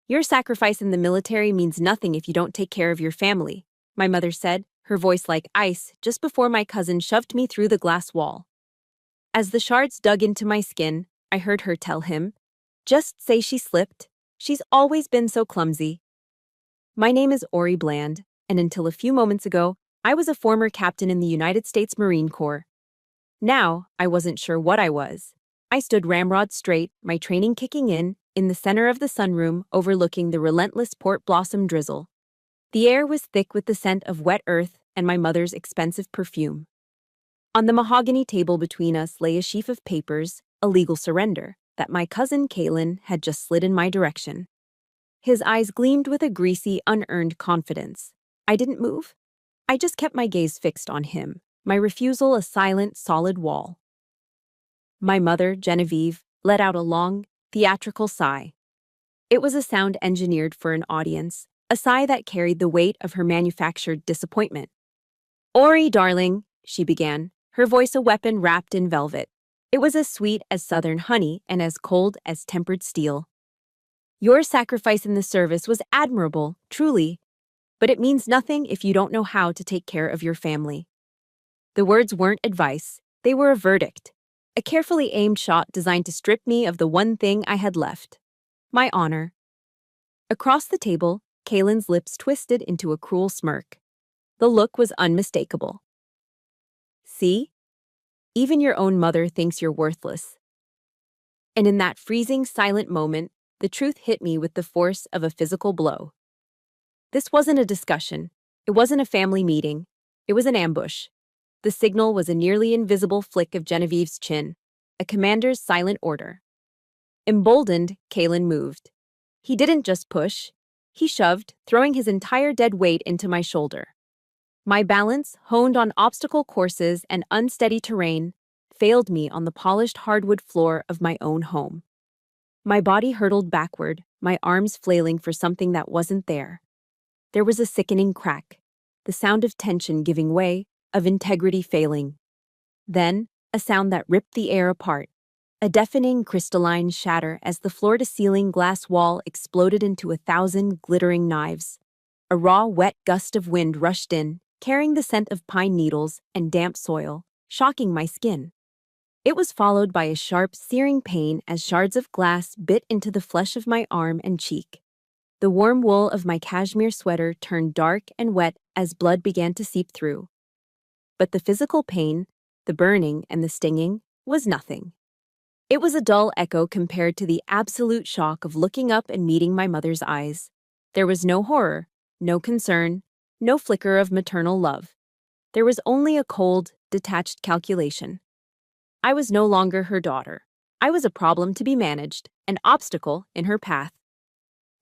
Your sacrifice in the military means nothing if you don't take care of your family, my mother said, her voice like ice, just before my cousin shoved me through the glass wall. As the shards dug into my skin, I heard her tell him, "Just say she slipped. She's always been so clumsy." My name is Ori Bland, and until a few moments ago, I was a former captain in the United States Marine Corps. Now, I wasn't sure what I was. I stood ramrod straight, my training kicking in the center of the sunroom overlooking the relentless port blossom drizzle. The air was thick with the scent of wet earth and my mother's expensive perfume. On the mahogany table between us lay a sheaf of papers, a legal surrender, that my cousin Kalen had just slid in my direction. His eyes gleamed with a greasy, unearned confidence. I didn't move. I just kept my gaze fixed on him, my refusal a silent, solid wall. My mother, Genevieve, let out a long, theatrical sigh. It was a sound engineered for an audience, a sigh that carried the weight of her manufactured disappointment. "Ori, darling," she began, her voice a weapon wrapped in velvet. It was as sweet as southern honey and as cold as tempered steel. "Your sacrifice in the service was admirable, truly, but it means nothing if you don't know how to take care of your family." The words weren't advice, they were a verdict, a carefully aimed shot designed to strip me of the one thing I had left: my honor. Across the table, Kalen's lips twisted into a cruel smirk. The look was unmistakable. "See? Even your own mother thinks you're worthless." And in that freezing, silent moment, the truth hit me with the force of a physical blow. This wasn't a discussion. It wasn't a family meeting. It was an ambush. The signal was a nearly invisible flick of Genevieve's chin, a commander's silent order. Emboldened, Kalen moved. He didn't just push. He shoved, throwing his entire dead weight into my shoulder. My balance, honed on obstacle courses and unsteady terrain, failed me on the polished hardwood floor of my own home. My body hurtled backward, my arms flailing for something that wasn't there. There was a sickening crack, the sound of tension giving way, of integrity failing. Then, a sound that ripped the air apart, a deafening crystalline shatter as the floor-to-ceiling glass wall exploded into 1,000 glittering knives. A raw, wet gust of wind rushed in, carrying the scent of pine needles and damp soil, shocking my skin. It was followed by a sharp, searing pain as shards of glass bit into the flesh of my arm and cheek. The warm wool of my cashmere sweater turned dark and wet as blood began to seep through. But the physical pain, the burning and the stinging, was nothing. It was a dull echo compared to the absolute shock of looking up and meeting my mother's eyes. There was no horror, no concern, no flicker of maternal love. There was only a cold, detached calculation. I was no longer her daughter. I was a problem to be managed, an obstacle in her path.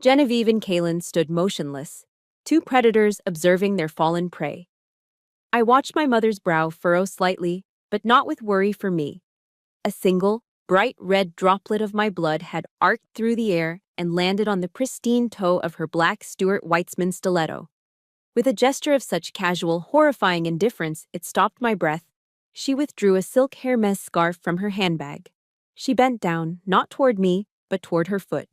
Genevieve and Kalen stood motionless, two predators observing their fallen prey. I watched my mother's brow furrow slightly, but not with worry for me. A single, bright red droplet of my blood had arced through the air and landed on the pristine toe of her black Stuart Weitzman stiletto. With a gesture of such casual, horrifying indifference, it stopped my breath. She withdrew a silk Hermes scarf from her handbag. She bent down, not toward me, but toward her foot.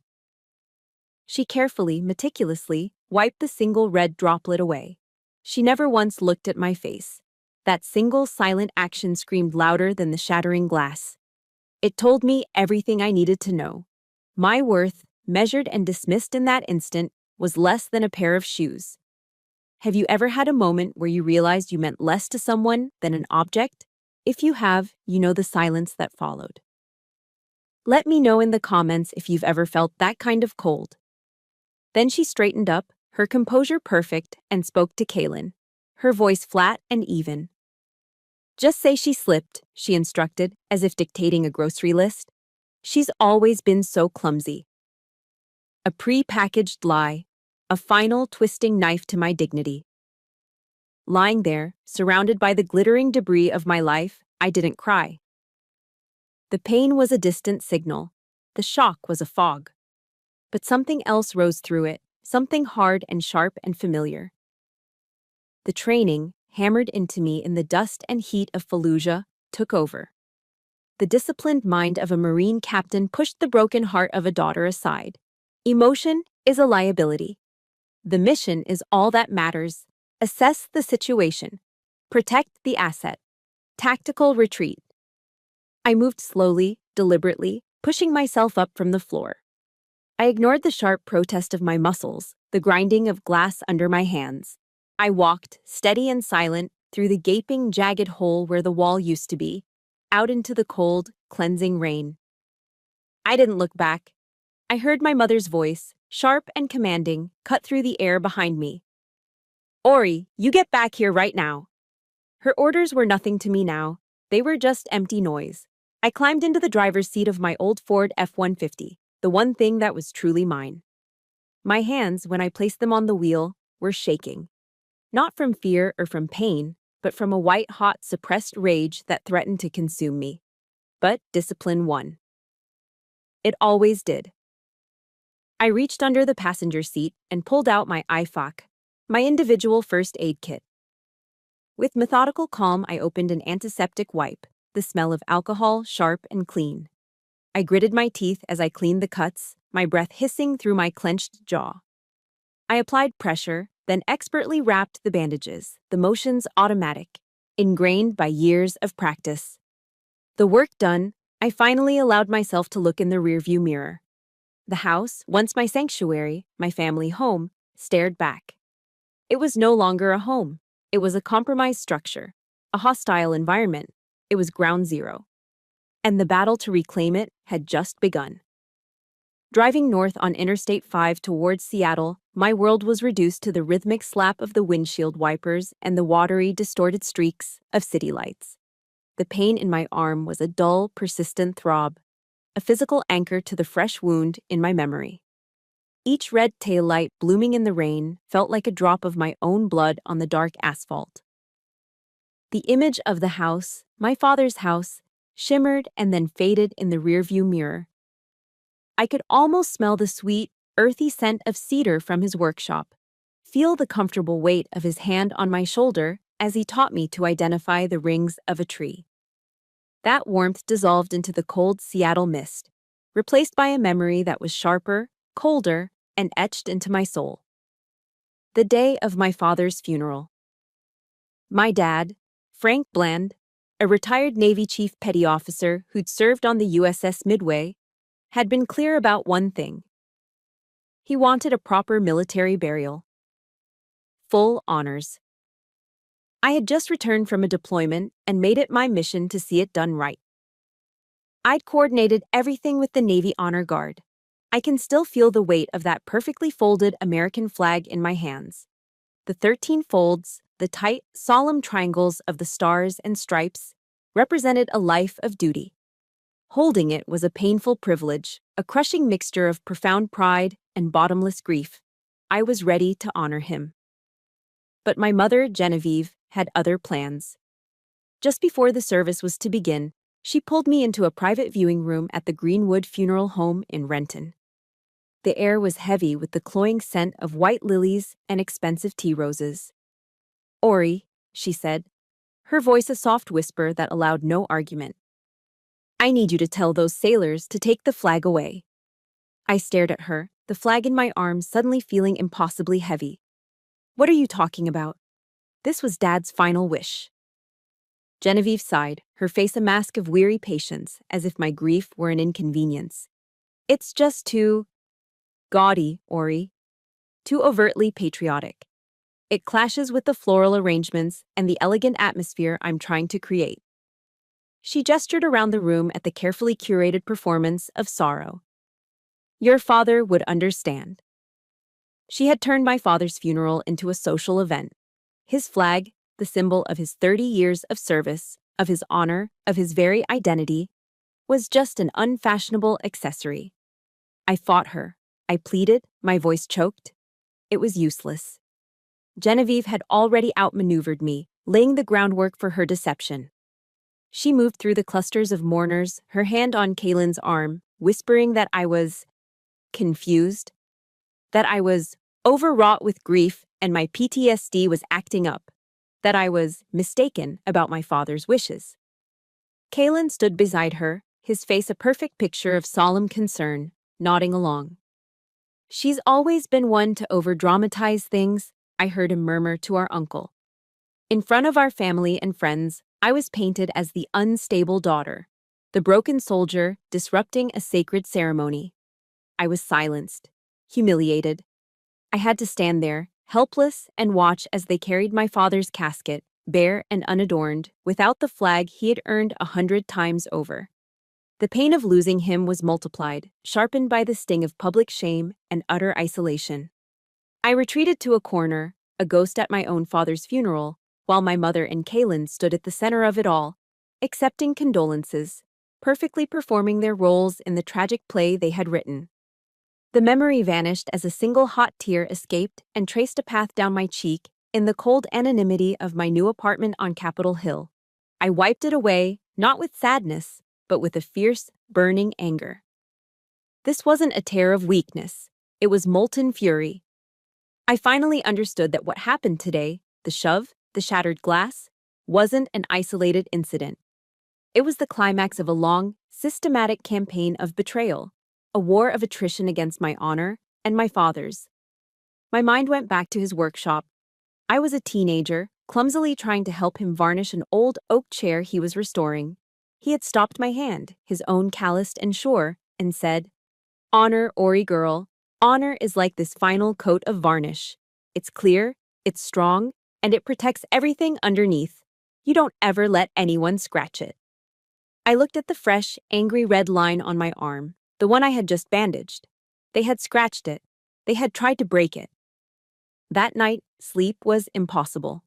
She carefully, meticulously, wiped the single red droplet away. She never once looked at my face. That single silent action screamed louder than the shattering glass. It told me everything I needed to know. My worth, measured and dismissed in that instant, was less than a pair of shoes. Have you ever had a moment where you realized you meant less to someone than an object? If you have, you know the silence that followed. Let me know in the comments if you've ever felt that kind of cold. Then she straightened up, her composure perfect, and spoke to Kalen, her voice flat and even. "Just say she slipped," she instructed, as if dictating a grocery list. "She's always been so clumsy." A pre-packaged lie, a final twisting knife to my dignity. Lying there, surrounded by the glittering debris of my life, I didn't cry. The pain was a distant signal. The shock was a fog. But something else rose through it, something hard and sharp and familiar. The training, hammered into me in the dust and heat of Fallujah, took over. The disciplined mind of a Marine captain pushed the broken heart of a daughter aside. Emotion, is a liability. The mission is all that matters. Assess the situation. Protect the asset. Tactical retreat. I moved slowly, deliberately, pushing myself up from the floor. I ignored the sharp protest of my muscles, the grinding of glass under my hands. I walked, steady and silent, through the gaping, jagged hole where the wall used to be, out into the cold, cleansing rain. I didn't look back. I heard my mother's voice, sharp and commanding, cut through the air behind me. "Ori, you get back here right now." Her orders were nothing to me now. They were just empty noise. I climbed into the driver's seat of my old Ford F-150, the one thing that was truly mine. My hands, when I placed them on the wheel, were shaking. Not from fear or from pain, but from a white-hot, suppressed rage that threatened to consume me. But discipline won. It always did. I reached under the passenger seat and pulled out my IFAC, my individual first aid kit. With methodical calm, I opened an antiseptic wipe, the smell of alcohol sharp and clean. I gritted my teeth as I cleaned the cuts, my breath hissing through my clenched jaw. I applied pressure, then expertly wrapped the bandages, the motions automatic, ingrained by years of practice. The work done, I finally allowed myself to look in the rearview mirror. The house, once my sanctuary, my family home, stared back. It was no longer a home. It was a compromised structure, a hostile environment. It was ground zero. And the battle to reclaim it had just begun. Driving north on Interstate 5 towards Seattle, my world was reduced to the rhythmic slap of the windshield wipers and the watery, distorted streaks of city lights. The pain in my arm was a dull, persistent throb, a physical anchor to the fresh wound in my memory. Each red taillight blooming in the rain felt like a drop of my own blood on the dark asphalt. The image of the house, my father's house, shimmered and then faded in the rearview mirror. I could almost smell the sweet, earthy scent of cedar from his workshop, feel the comfortable weight of his hand on my shoulder as he taught me to identify the rings of a tree. That warmth dissolved into the cold Seattle mist, replaced by a memory that was sharper, colder, and etched into my soul. The day of my father's funeral. My dad, Frank Bland, a retired Navy chief petty officer who'd served on the USS Midway, had been clear about one thing. He wanted a proper military burial. Full honors. I had just returned from a deployment and made it my mission to see it done right. I'd coordinated everything with the Navy Honor Guard. I can still feel the weight of that perfectly folded American flag in my hands. The 13 folds, the tight, solemn triangles of the stars and stripes, represented a life of duty. Holding it was a painful privilege, a crushing mixture of profound pride and bottomless grief. I was ready to honor him. But my mother, Genevieve, had other plans. Just before the service was to begin, she pulled me into a private viewing room at the Greenwood Funeral Home in Renton. The air was heavy with the cloying scent of white lilies and expensive tea roses. "Ori," she said, her voice a soft whisper that allowed no argument. "I need you to tell those sailors to take the flag away." I stared at her, the flag in my arms suddenly feeling impossibly heavy. "What are you talking about?" This was Dad's final wish. Genevieve sighed, her face a mask of weary patience, as if my grief were an inconvenience. "It's just too gaudy, Ori. Too overtly patriotic. It clashes with the floral arrangements and the elegant atmosphere I'm trying to create." She gestured around the room at the carefully curated performance of Sorrow. "Your father would understand." She had turned my father's funeral into a social event. His flag, the symbol of his 30 years of service, of his honor, of his very identity, was just an unfashionable accessory. I fought her. I pleaded, my voice choked. It was useless. Genevieve had already outmaneuvered me, laying the groundwork for her deception. She moved through the clusters of mourners, her hand on Kaylin's arm, whispering that I was confused, that I was overwrought with grief and my PTSD was acting up, that I was mistaken about my father's wishes. Kaylin stood beside her, his face a perfect picture of solemn concern, nodding along. She's always been one to over-dramatize things, I heard him murmur to our uncle. In front of our family and friends, I was painted as the unstable daughter, the broken soldier disrupting a sacred ceremony. I was silenced, humiliated. I had to stand there, helpless, and watch as they carried my father's casket, bare and unadorned, without the flag he had earned 100 times over. The pain of losing him was multiplied, sharpened by the sting of public shame and utter isolation. I retreated to a corner, a ghost at my own father's funeral, while my mother and Kaylin stood at the center of it all, accepting condolences, perfectly performing their roles in the tragic play they had written. The memory vanished as a single hot tear escaped and traced a path down my cheek in the cold anonymity of my new apartment on Capitol Hill. I wiped it away, not with sadness, but with a fierce, burning anger. This wasn't a tear of weakness. It was molten fury. I finally understood that what happened today, the shove, the shattered glass, wasn't an isolated incident. It was the climax of a long, systematic campaign of betrayal, a war of attrition against my honor and my father's. My mind went back to his workshop. I was a teenager, clumsily trying to help him varnish an old oak chair he was restoring. He had stopped my hand, his own calloused and sure, and said, "Honor, Ori girl, honor is like this final coat of varnish. It's clear, it's strong, and it protects everything underneath. You don't ever let anyone scratch it." I looked at the fresh, angry red line on my arm, the one I had just bandaged. They had scratched it. They had tried to break it. That night, sleep was impossible.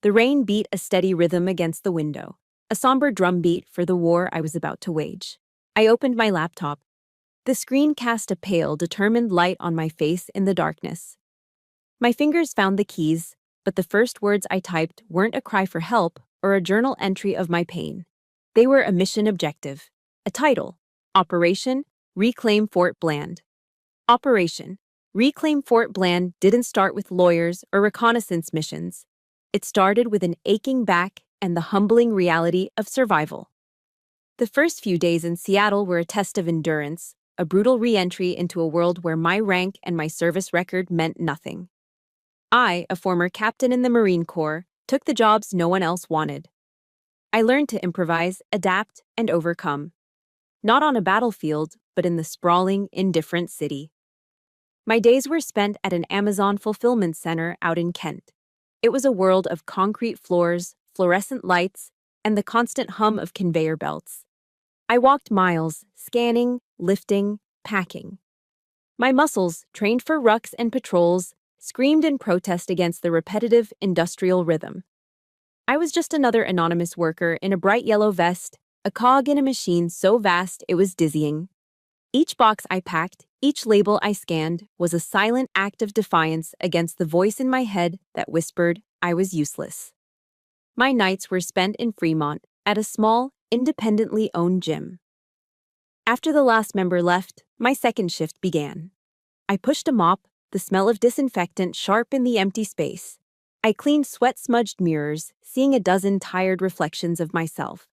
The rain beat a steady rhythm against the window, a somber drumbeat for the war I was about to wage. I opened my laptop. The screen cast a pale, determined light on my face in the darkness. My fingers found the keys, but the first words I typed weren't a cry for help or a journal entry of my pain. They were a mission objective, a title: Operation Reclaim Fort Bland. Operation Reclaim Fort Bland didn't start with lawyers or reconnaissance missions. It started with an aching back and the humbling reality of survival. The first few days in Seattle were a test of endurance, a brutal re-entry into a world where my rank and my service record meant nothing. I, a former captain in the Marine Corps, took the jobs no one else wanted. I learned to improvise, adapt, and overcome. Not on a battlefield, but in the sprawling, indifferent city. My days were spent at an Amazon fulfillment center out in Kent. It was a world of concrete floors, fluorescent lights, and the constant hum of conveyor belts. I walked miles, scanning, lifting, packing. My muscles, trained for rucks and patrols, screamed in protest against the repetitive industrial rhythm. I was just another anonymous worker in a bright yellow vest, a cog in a machine so vast it was dizzying. Each box I packed, each label I scanned, was a silent act of defiance against the voice in my head that whispered I was useless. My nights were spent in Fremont, at a small, independently owned gym. After the last member left, my second shift began. I pushed a mop, the smell of disinfectant sharp in the empty space. I cleaned sweat-smudged mirrors, seeing a dozen tired reflections of myself.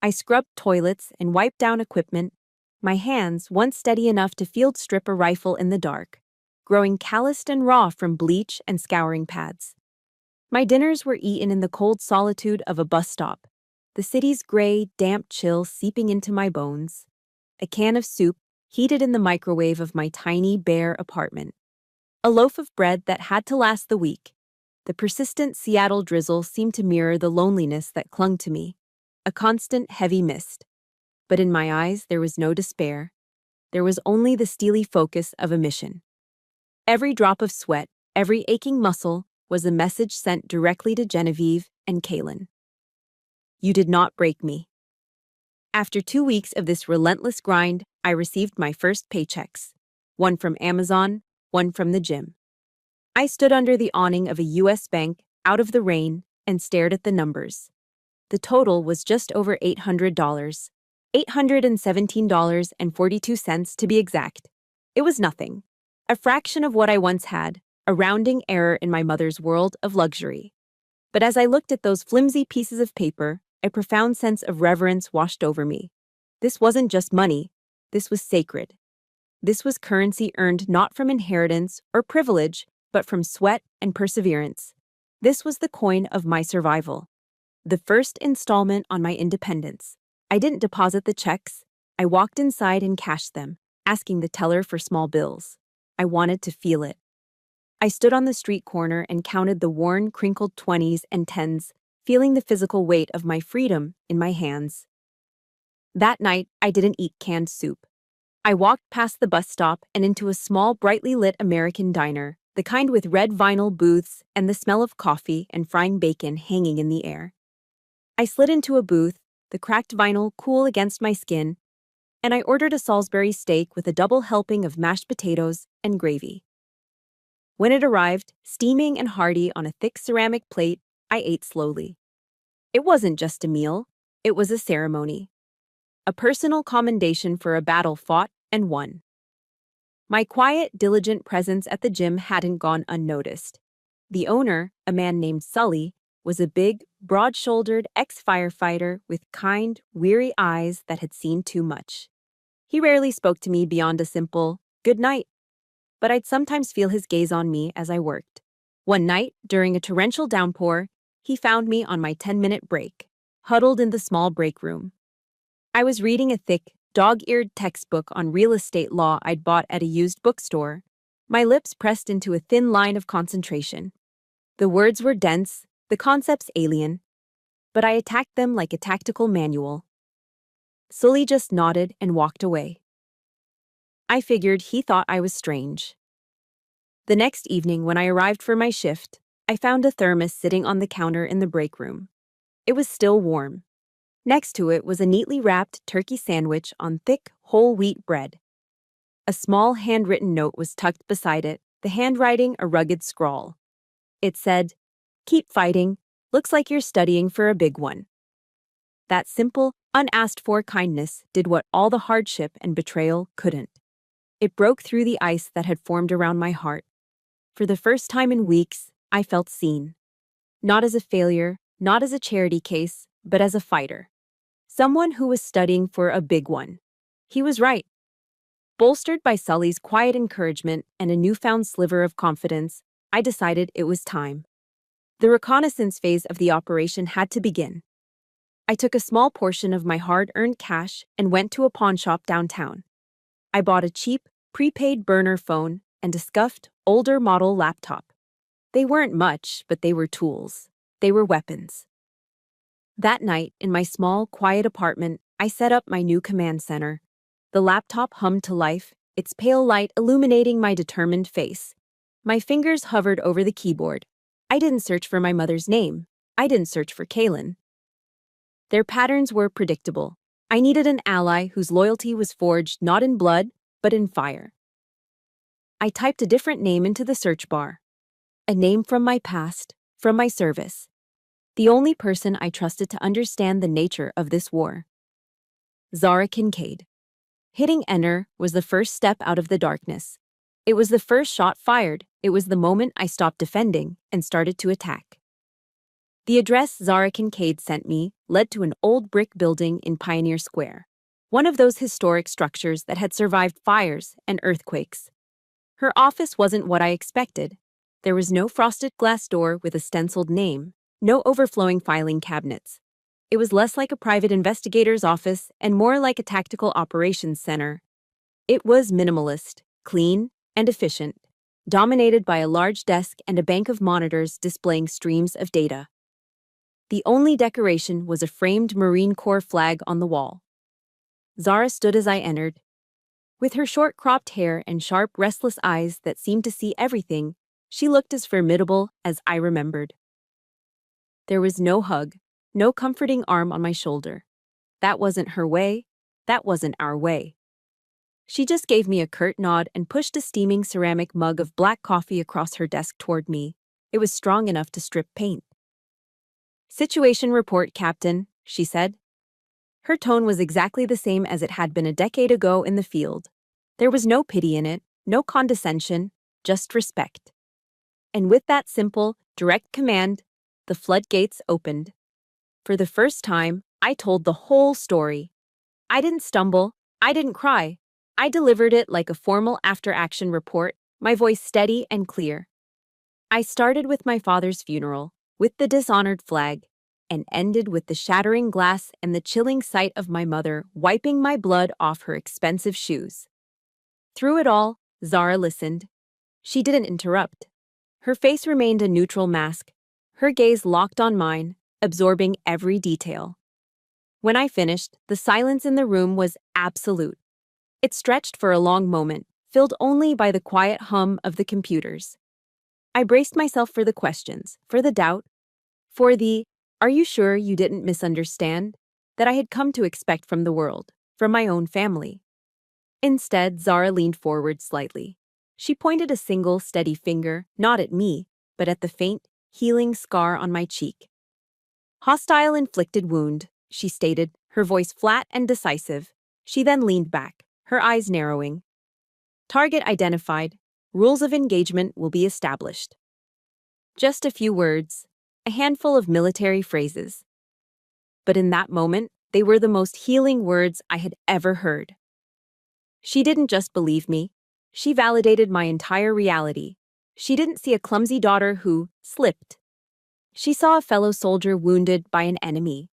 I scrubbed toilets and wiped down equipment, my hands, once steady enough to field strip a rifle in the dark, growing calloused and raw from bleach and scouring pads. My dinners were eaten in the cold solitude of a bus stop, the city's gray, damp chill seeping into my bones. A can of soup, heated in the microwave of my tiny, bare apartment. A loaf of bread that had to last the week. The persistent Seattle drizzle seemed to mirror the loneliness that clung to me, a constant, heavy mist. But in my eyes, there was no despair. There was only the steely focus of a mission. Every drop of sweat, every aching muscle, was a message sent directly to Genevieve and Kaylin. You did not break me. After 2 weeks of this relentless grind, I received my first paychecks. One from Amazon, one from the gym. I stood under the awning of a U.S. bank, out of the rain, and stared at the numbers. The total was just over $800. $817.42 to be exact. It was nothing. A fraction of what I once had, a rounding error in my mother's world of luxury. But as I looked at those flimsy pieces of paper, a profound sense of reverence washed over me. This wasn't just money. This was sacred. This was currency earned not from inheritance or privilege, but from sweat and perseverance. This was the coin of my survival. The first installment on my independence. I didn't deposit the checks. I walked inside and cashed them, asking the teller for small bills. I wanted to feel it. I stood on the street corner and counted the worn, crinkled 20s and 10s, feeling the physical weight of my freedom in my hands. That night, I didn't eat canned soup. I walked past the bus stop and into a small, brightly lit American diner, the kind with red vinyl booths and the smell of coffee and frying bacon hanging in the air. I slid into a booth, the cracked vinyl cool against my skin, and I ordered a Salisbury steak with a double helping of mashed potatoes and gravy. When it arrived, steaming and hearty on a thick ceramic plate, I ate slowly. It wasn't just a meal, it was a ceremony. A personal commendation for a battle fought and won. My quiet, diligent presence at the gym hadn't gone unnoticed. The owner, a man named Sully, was a big, broad-shouldered ex-firefighter with kind, weary eyes that had seen too much. He rarely spoke to me beyond a simple, "good night," but I'd sometimes feel his gaze on me as I worked. One night, during a torrential downpour, he found me on my 10-minute break, huddled in the small break room. I was reading a thick, dog-eared textbook on real estate law I'd bought at a used bookstore, my lips pressed into a thin line of concentration. The words were dense, the concepts alien, but I attacked them like a tactical manual. Sully just nodded and walked away. I figured he thought I was strange. The next evening, when I arrived for my shift, I found a thermos sitting on the counter in the break room. It was still warm. Next to it was a neatly wrapped turkey sandwich on thick, whole wheat bread. A small handwritten note was tucked beside it, the handwriting a rugged scrawl. It said, "Keep fighting. Looks like you're studying for a big one." That simple, unasked-for kindness did what all the hardship and betrayal couldn't. It broke through the ice that had formed around my heart. For the first time in weeks, I felt seen. Not as a failure, not as a charity case, but as a fighter. Someone who was studying for a big one. He was right. Bolstered by Sully's quiet encouragement and a newfound sliver of confidence, I decided it was time. The reconnaissance phase of the operation had to begin. I took a small portion of my hard-earned cash and went to a pawn shop downtown. I bought a cheap, prepaid burner phone and a scuffed, older model laptop. They weren't much, but they were tools. They were weapons. That night, in my small, quiet apartment, I set up my new command center. The laptop hummed to life, its pale light illuminating my determined face. My fingers hovered over the keyboard. I didn't search for my mother's name. I didn't search for Kaylin. Their patterns were predictable. I needed an ally whose loyalty was forged not in blood, but in fire. I typed a different name into the search bar. A name from my past, from my service. The only person I trusted to understand the nature of this war. Zara Kincaid. Hitting enter was the first step out of the darkness. It was the first shot fired. It was the moment I stopped defending and started to attack. The address Zara Kincaid sent me led to an old brick building in Pioneer Square, one of those historic structures that had survived fires and earthquakes. Her office wasn't what I expected. There was no frosted glass door with a stenciled name, no overflowing filing cabinets. It was less like a private investigator's office and more like a tactical operations center. It was minimalist, clean, and efficient, dominated by a large desk and a bank of monitors displaying streams of data. The only decoration was a framed Marine Corps flag on the wall. Zara stood as I entered. With her short cropped hair and sharp, restless eyes that seemed to see everything, she looked as formidable as I remembered. There was no hug, no comforting arm on my shoulder. That wasn't her way. That wasn't our way. She just gave me a curt nod and pushed a steaming ceramic mug of black coffee across her desk toward me. It was strong enough to strip paint. "Situation report, Captain," she said. Her tone was exactly the same as it had been a decade ago in the field. There was no pity in it, no condescension, just respect. And with that simple, direct command, the floodgates opened. For the first time, I told the whole story. I didn't stumble. I didn't cry. I delivered it like a formal after-action report, my voice steady and clear. I started with my father's funeral, with the dishonored flag, and ended with the shattering glass and the chilling sight of my mother wiping my blood off her expensive shoes. Through it all, Zara listened. She didn't interrupt. Her face remained a neutral mask, her gaze locked on mine, absorbing every detail. When I finished, the silence in the room was absolute. It stretched for a long moment, filled only by the quiet hum of the computers. I braced myself for the questions, for the doubt, for the, "Are you sure you didn't misunderstand?" that I had come to expect from the world, from my own family. Instead, Zara leaned forward slightly. She pointed a single, steady finger, not at me, but at the faint, healing scar on my cheek. "Hostile inflicted wound," she stated, her voice flat and decisive. She then leaned back, her eyes narrowing. "Target identified. Rules of engagement will be established." Just a few words, a handful of military phrases. But in that moment, they were the most healing words I had ever heard. She didn't just believe me. She validated my entire reality. She didn't see a clumsy daughter who slipped. She saw a fellow soldier wounded by an enemy.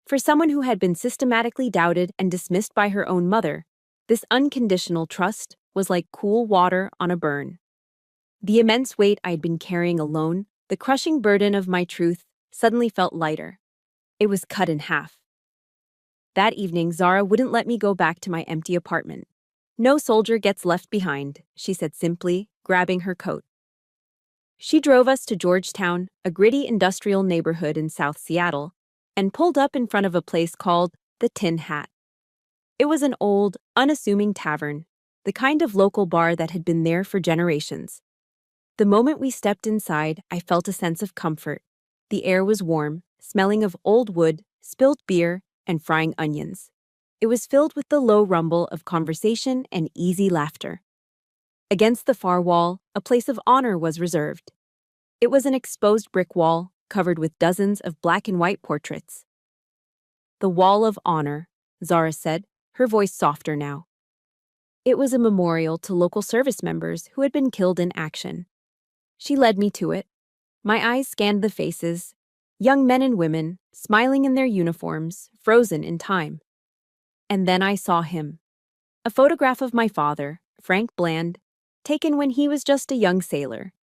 For someone who had been systematically doubted and dismissed by her own mother, this unconditional trust was like cool water on a burn. The immense weight I'd been carrying alone, the crushing burden of my truth, suddenly felt lighter. It was cut in half. That evening, Zara wouldn't let me go back to my empty apartment. "No soldier gets left behind," she said simply, grabbing her coat. She drove us to Georgetown, a gritty industrial neighborhood in South Seattle, and pulled up in front of a place called the Tin Hat. It was an old, unassuming tavern, the kind of local bar that had been there for generations. The moment we stepped inside, I felt a sense of comfort. The air was warm, smelling of old wood, spilled beer, and frying onions. It was filled with the low rumble of conversation and easy laughter. Against the far wall, a place of honor was reserved. It was an exposed brick wall, covered with dozens of black and white portraits. "The Wall of Honor," Zara said, her voice softer now. It was a memorial to local service members who had been killed in action. She led me to it. My eyes scanned the faces, young men and women, smiling in their uniforms, frozen in time. And then I saw him. A photograph of my father, Frank Bland, taken when he was just a young sailor.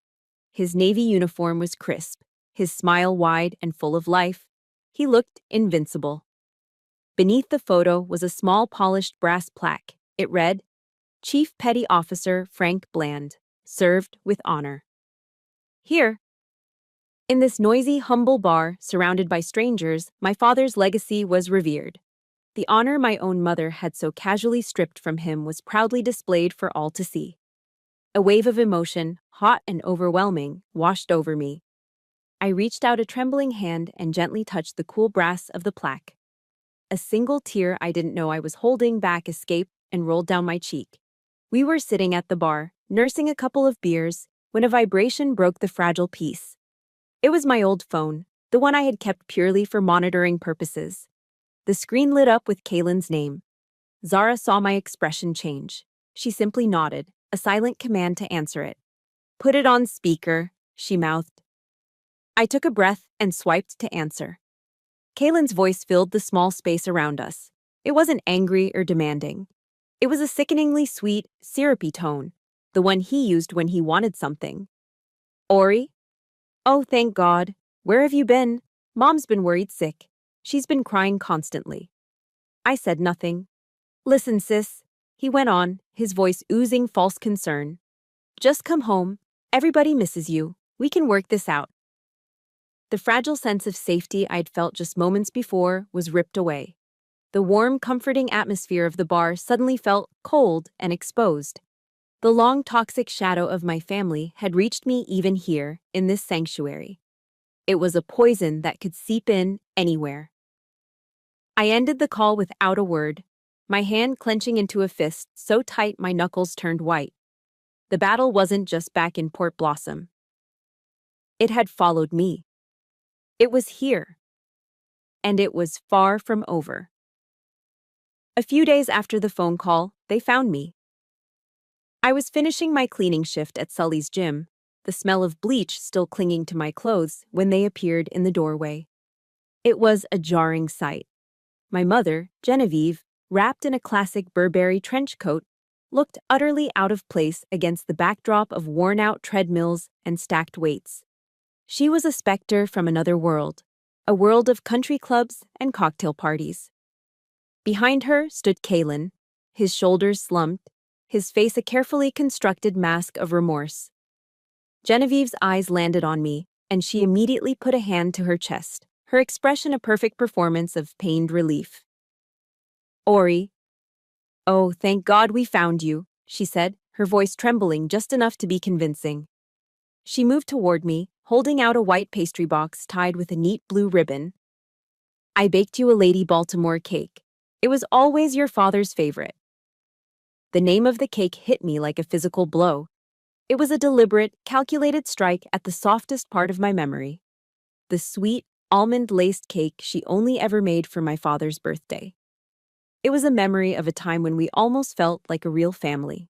His Navy uniform was crisp, his smile wide and full of life. He looked invincible. Beneath the photo was a small polished brass plaque. It read, "Chief Petty Officer Frank Bland, served with honor." Here, in this noisy, humble bar, surrounded by strangers, my father's legacy was revered. The honor my own mother had so casually stripped from him was proudly displayed for all to see. A wave of emotion, hot and overwhelming, washed over me. I reached out a trembling hand and gently touched the cool brass of the plaque. A single tear I didn't know I was holding back escaped and rolled down my cheek. We were sitting at the bar, nursing a couple of beers, when a vibration broke the fragile peace. It was my old phone, the one I had kept purely for monitoring purposes. The screen lit up with Kaylin's name. Zara saw my expression change. She simply nodded, a silent command to answer it. "Put it on speaker," she mouthed. I took a breath and swiped to answer. Kaylin's voice filled the small space around us. It wasn't angry or demanding. It was a sickeningly sweet, syrupy tone, the one he used when he wanted something. "Ori? Oh, thank God. Where have you been? Mom's been worried sick. She's been crying constantly." I said nothing. "Listen, sis," he went on, his voice oozing false concern. "Just come home. Everybody misses you. We can work this out." The fragile sense of safety I'd felt just moments before was ripped away. The warm, comforting atmosphere of the bar suddenly felt cold and exposed. The long, toxic shadow of my family had reached me even here, in this sanctuary. It was a poison that could seep in anywhere. I ended the call without a word, my hand clenching into a fist so tight my knuckles turned white. The battle wasn't just back in Port Blossom. It had followed me. It was here. And it was far from over. A few days after the phone call, they found me. I was finishing my cleaning shift at Sully's gym, the smell of bleach still clinging to my clothes when they appeared in the doorway. It was a jarring sight. My mother, Genevieve, wrapped in a classic Burberry trench coat, looked utterly out of place against the backdrop of worn-out treadmills and stacked weights. She was a specter from another world, a world of country clubs and cocktail parties. Behind her stood Kalen, his shoulders slumped, his face a carefully constructed mask of remorse. Genevieve's eyes landed on me, and she immediately put a hand to her chest, her expression a perfect performance of pained relief. "Ori." "Oh, thank God we found you," she said, her voice trembling just enough to be convincing. She moved toward me, holding out a white pastry box tied with a neat blue ribbon. "I baked you a Lady Baltimore cake. It was always your father's favorite." The name of the cake hit me like a physical blow. It was a deliberate, calculated strike at the softest part of my memory. The sweet, almond-laced cake she only ever made for my father's birthday. It was a memory of a time when we almost felt like a real family.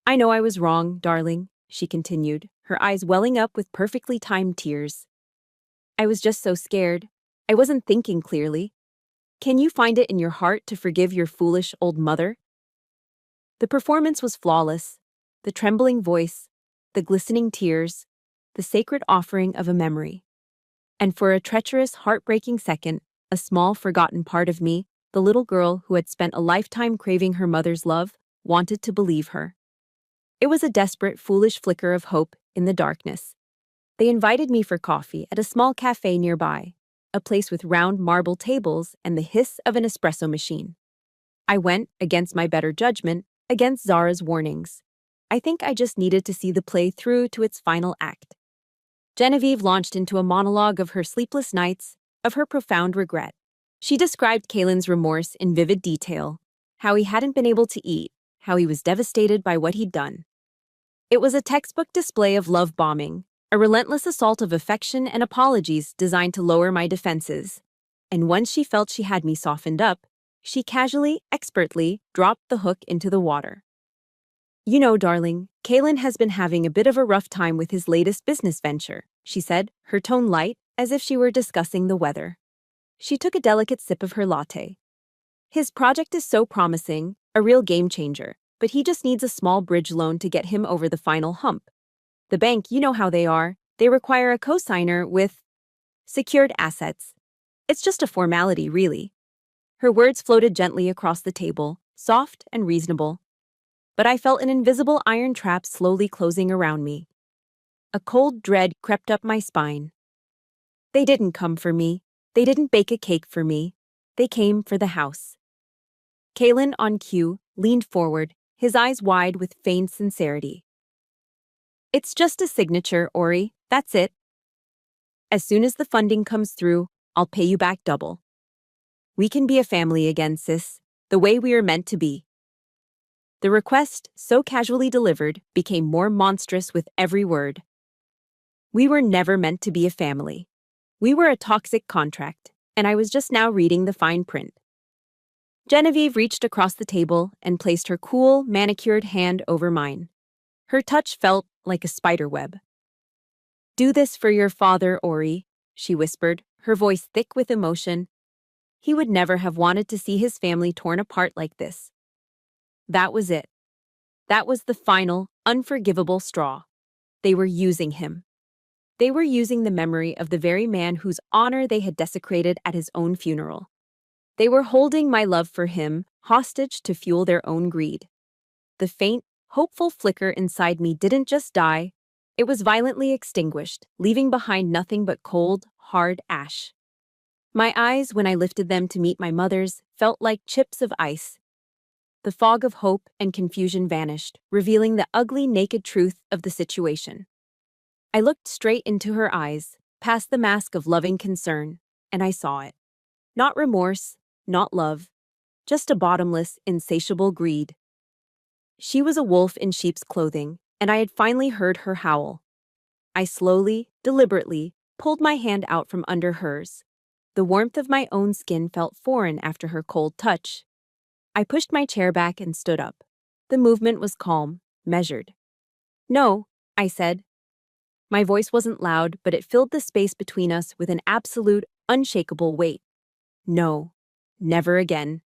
"I know I was wrong, darling," she continued, her eyes welling up with perfectly timed tears. "I was just so scared. I wasn't thinking clearly. Can you find it in your heart to forgive your foolish old mother?" The performance was flawless. The trembling voice, the glistening tears, the sacred offering of a memory. And for a treacherous, heartbreaking second, a small, forgotten part of me, the little girl who had spent a lifetime craving her mother's love, wanted to believe her. It was a desperate, foolish flicker of hope in the darkness. They invited me for coffee at a small cafe nearby, a place with round marble tables and the hiss of an espresso machine. I went, against my better judgment, against Zara's warnings. I think I just needed to see the play through to its final act. Genevieve launched into a monologue of her sleepless nights, of her profound regret. She described Kalen's remorse in vivid detail, how he hadn't been able to eat, how he was devastated by what he'd done. It was a textbook display of love bombing, a relentless assault of affection and apologies designed to lower my defenses. And once she felt she had me softened up, she casually, expertly, dropped the hook into the water. "You know, darling, Kalen has been having a bit of a rough time with his latest business venture," she said, her tone light, as if she were discussing the weather. She took a delicate sip of her latte. "His project is so promising, a real game changer, but he just needs a small bridge loan to get him over the final hump. The bank, you know how they are, they require a cosigner with secured assets. It's just a formality, really." Her words floated gently across the table, soft and reasonable. But I felt an invisible iron trap slowly closing around me. A cold dread crept up my spine. They didn't come for me. They didn't bake a cake for me. They came for the house. Kalen, on cue, leaned forward, his eyes wide with feigned sincerity. "It's just a signature, Ori. That's it. As soon as the funding comes through, I'll pay you back double. We can be a family again, sis, the way we are meant to be." The request, so casually delivered, became more monstrous with every word. We were never meant to be a family. We were a toxic contract, and I was just now reading the fine print. Genevieve reached across the table and placed her cool, manicured hand over mine. Her touch felt like a spider web. "Do this for your father, Ori," she whispered, her voice thick with emotion. "He would never have wanted to see his family torn apart like this." That was it. That was the final, unforgivable straw. They were using him. They were using the memory of the very man whose honor they had desecrated at his own funeral. They were holding my love for him hostage to fuel their own greed. The faint, hopeful flicker inside me didn't just die, it was violently extinguished, leaving behind nothing but cold, hard ash. My eyes, when I lifted them to meet my mother's, felt like chips of ice. The fog of hope and confusion vanished, revealing the ugly, naked truth of the situation. I looked straight into her eyes, past the mask of loving concern, and I saw it. Not remorse, not love, just a bottomless, insatiable greed. She was a wolf in sheep's clothing, and I had finally heard her howl. I slowly, deliberately, pulled my hand out from under hers. The warmth of my own skin felt foreign after her cold touch. I pushed my chair back and stood up. The movement was calm, measured. No, I said. My voice wasn't loud, but it filled the space between us with an absolute, unshakable weight. No, never again.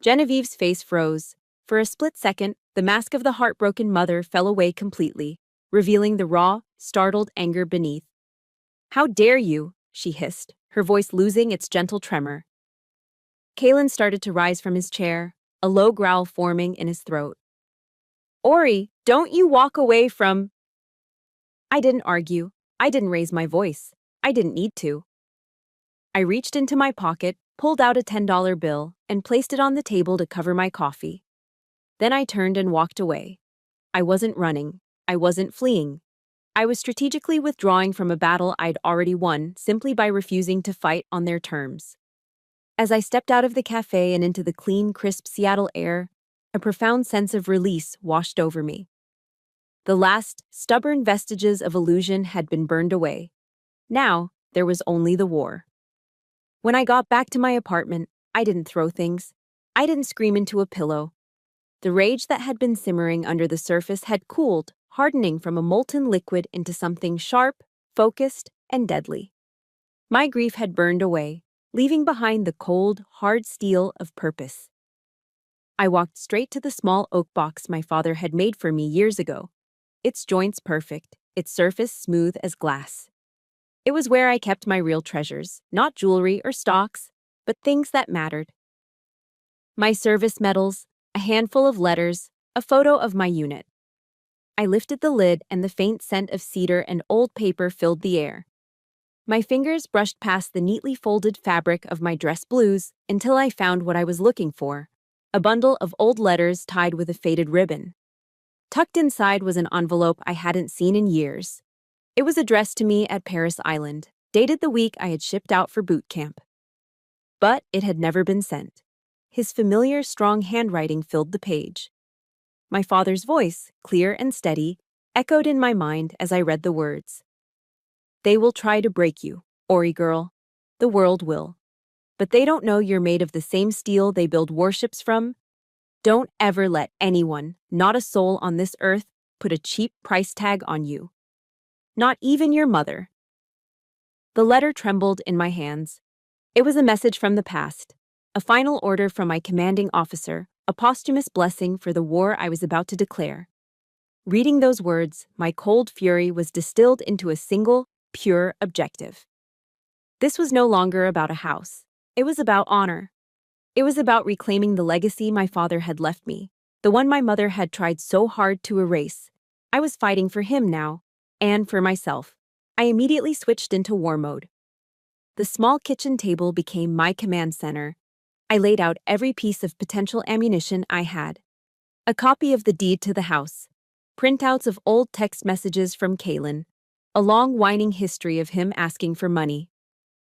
Genevieve's face froze. For a split second, the mask of the heartbroken mother fell away completely, revealing the raw, startled anger beneath. How dare you, she hissed, her voice losing its gentle tremor. Kalen started to rise from his chair, a low growl forming in his throat. Ori, don't you walk away from... I didn't argue. I didn't raise my voice. I didn't need to. I reached into my pocket, pulled out a $10 bill, and placed it on the table to cover my coffee. Then I turned and walked away. I wasn't running. I wasn't fleeing. I was strategically withdrawing from a battle I'd already won simply by refusing to fight on their terms. As I stepped out of the cafe and into the clean, crisp Seattle air, a profound sense of release washed over me. The last, stubborn vestiges of illusion had been burned away. Now, there was only the war. When I got back to my apartment, I didn't throw things. I didn't scream into a pillow. The rage that had been simmering under the surface had cooled, hardening from a molten liquid into something sharp, focused, and deadly. My grief had burned away, leaving behind the cold, hard steel of purpose. I walked straight to the small oak box my father had made for me years ago, its joints perfect, its surface smooth as glass. It was where I kept my real treasures, not jewelry or stocks, but things that mattered. My service medals, a handful of letters, a photo of my unit. I lifted the lid and the faint scent of cedar and old paper filled the air. My fingers brushed past the neatly folded fabric of my dress blues until I found what I was looking for, a bundle of old letters tied with a faded ribbon. Tucked inside was an envelope I hadn't seen in years. It was addressed to me at Paris Island, dated the week I had shipped out for boot camp. But it had never been sent. His familiar, strong handwriting filled the page. My father's voice, clear and steady, echoed in my mind as I read the words. They will try to break you, Ori girl. The world will. But they don't know you're made of the same steel they build warships from. Don't ever let anyone, not a soul on this earth, put a cheap price tag on you. Not even your mother. The letter trembled in my hands. It was a message from the past, a final order from my commanding officer, a posthumous blessing for the war I was about to declare. Reading those words, my cold fury was distilled into a single, pure objective. This was no longer about a house. It was about honor. It was about reclaiming the legacy my father had left me, the one my mother had tried so hard to erase. I was fighting for him now, and for myself. I immediately switched into war mode. The small kitchen table became my command center. I laid out every piece of potential ammunition I had. A copy of the deed to the house, printouts of old text messages from Kalen, a long whining history of him asking for money,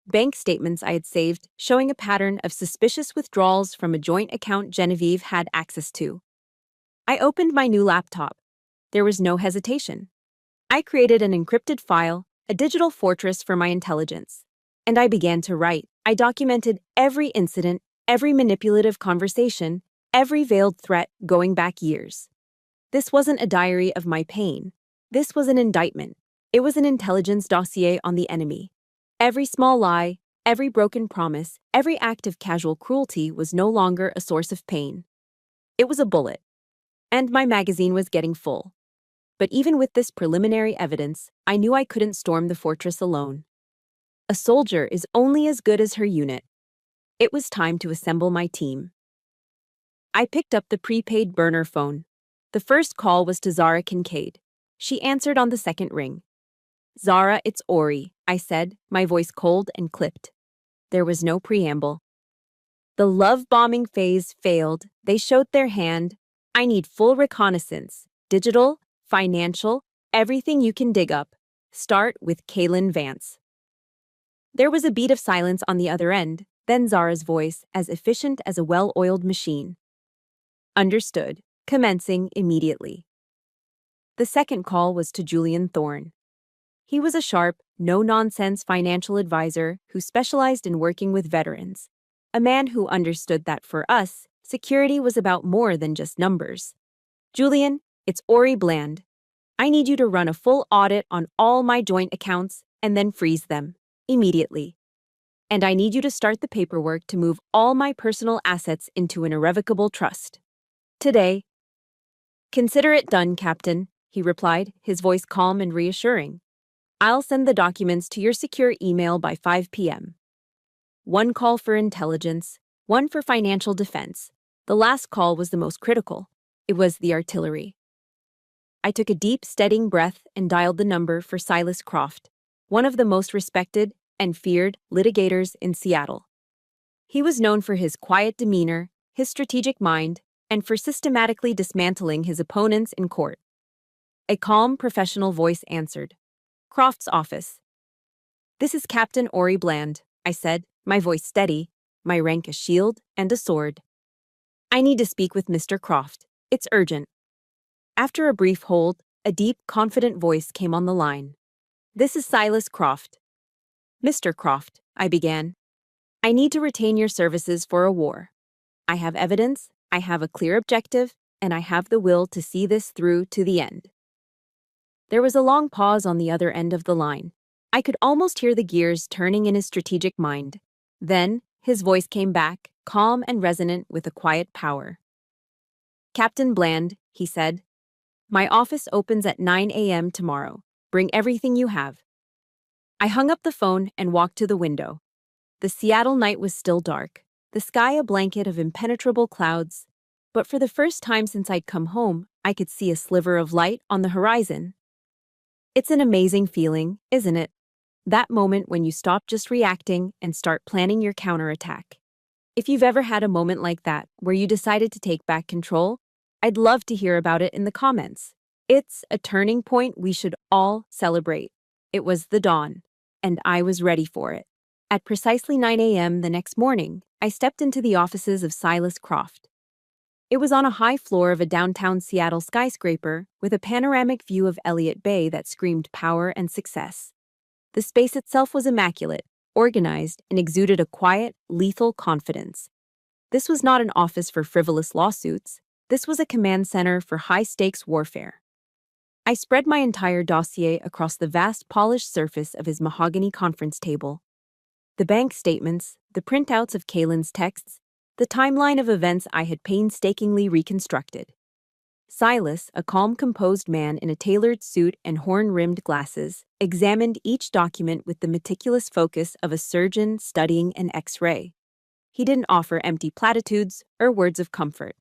bank statements I had saved showing a pattern of suspicious withdrawals from a joint account Genevieve had access to. I opened my new laptop. There was no hesitation. I created an encrypted file, a digital fortress for my intelligence. And I began to write. I documented every incident, every manipulative conversation, every veiled threat going back years. This wasn't a diary of my pain. This was an indictment. It was an intelligence dossier on the enemy. Every small lie, every broken promise, every act of casual cruelty was no longer a source of pain. It was a bullet. And my magazine was getting full. But even with this preliminary evidence, I knew I couldn't storm the fortress alone. A soldier is only as good as her unit. It was time to assemble my team. I picked up the prepaid burner phone. The first call was to Zara Kincaid. She answered on the second ring. Zara, it's Ori, I said, my voice cold and clipped. There was no preamble. The love-bombing phase failed. They showed their hand. I need full reconnaissance. Digital, financial, everything you can dig up. Start with Kalen Vance. There was a beat of silence on the other end, then Zara's voice, as efficient as a well-oiled machine. Understood, commencing immediately. The second call was to Julian Thorne. He was a sharp, no-nonsense financial advisor who specialized in working with veterans, a man who understood that for us, Security was about more than just numbers. Julian, it's Ori Bland. I need you to run a full audit on all my joint accounts and then freeze them immediately. And I need you to start the paperwork to move all my personal assets into an irrevocable trust. Today. Consider it done, Captain, he replied, his voice calm and reassuring. I'll send the documents to your secure email by 5 p.m. One call for intelligence, one for financial defense. The last call was the most critical. It was the artillery. I took a deep, steadying breath and dialed the number for Silas Croft, one of the most respected and feared litigators in Seattle. He was known for his quiet demeanor, his strategic mind, and for systematically dismantling his opponents in court. A calm, professional voice answered. Croft's office. This is Captain Ori Bland, I said, my voice steady, my rank a shield and a sword. I need to speak with Mr. Croft. It's urgent. After a brief hold, a deep, confident voice came on the line. This is Silas Croft. Mr. Croft, I began. I need to retain your services for a war. I have evidence, I have a clear objective, and I have the will to see this through to the end. There was a long pause on the other end of the line. I could almost hear the gears turning in his strategic mind. Then, his voice came back, calm and resonant with a quiet power. Captain Bland, he said, my office opens at 9 a.m. tomorrow. Bring everything you have. I hung up the phone and walked to the window. The Seattle night was still dark, the sky a blanket of impenetrable clouds, but for the first time since I'd come home, I could see a sliver of light on the horizon. It's an amazing feeling, isn't it? That moment when you stop just reacting and start planning your counterattack. If you've ever had a moment like that, where you decided to take back control, I'd love to hear about it in the comments. It's a turning point we should all celebrate. It was the dawn, and I was ready for it. At precisely 9 a.m. the next morning, I stepped into the offices of Silas Croft. It was on a high floor of a downtown Seattle skyscraper with a panoramic view of Elliott Bay that screamed power and success. The space itself was immaculate, organized, and exuded a quiet, lethal confidence. This was not an office for frivolous lawsuits. This was a command center for high-stakes warfare. I spread my entire dossier across the vast polished surface of his mahogany conference table. The bank statements, the printouts of Kaylin's texts, the timeline of events I had painstakingly reconstructed. Silas, a calm, composed man in a tailored suit and horn-rimmed glasses, examined each document with the meticulous focus of a surgeon studying an X-ray. He didn't offer empty platitudes or words of comfort.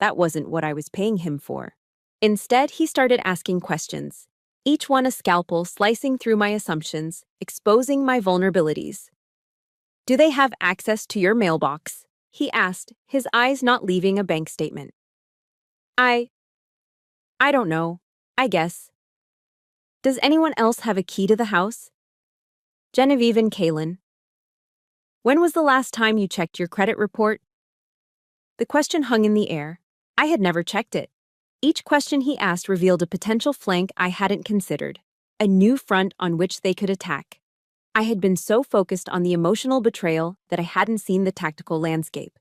That wasn't what I was paying him for. Instead, he started asking questions, each one a scalpel slicing through my assumptions, exposing my vulnerabilities. Do they have access to your mailbox? He asked, his eyes not leaving a bank statement. I don't know, I guess. Does anyone else have a key to the house? Genevieve and Kaylin. When was the last time you checked your credit report? The question hung in the air. I had never checked it. Each question he asked revealed a potential flank I hadn't considered, a new front on which they could attack. I had been so focused on the emotional betrayal that I hadn't seen the tactical landscape.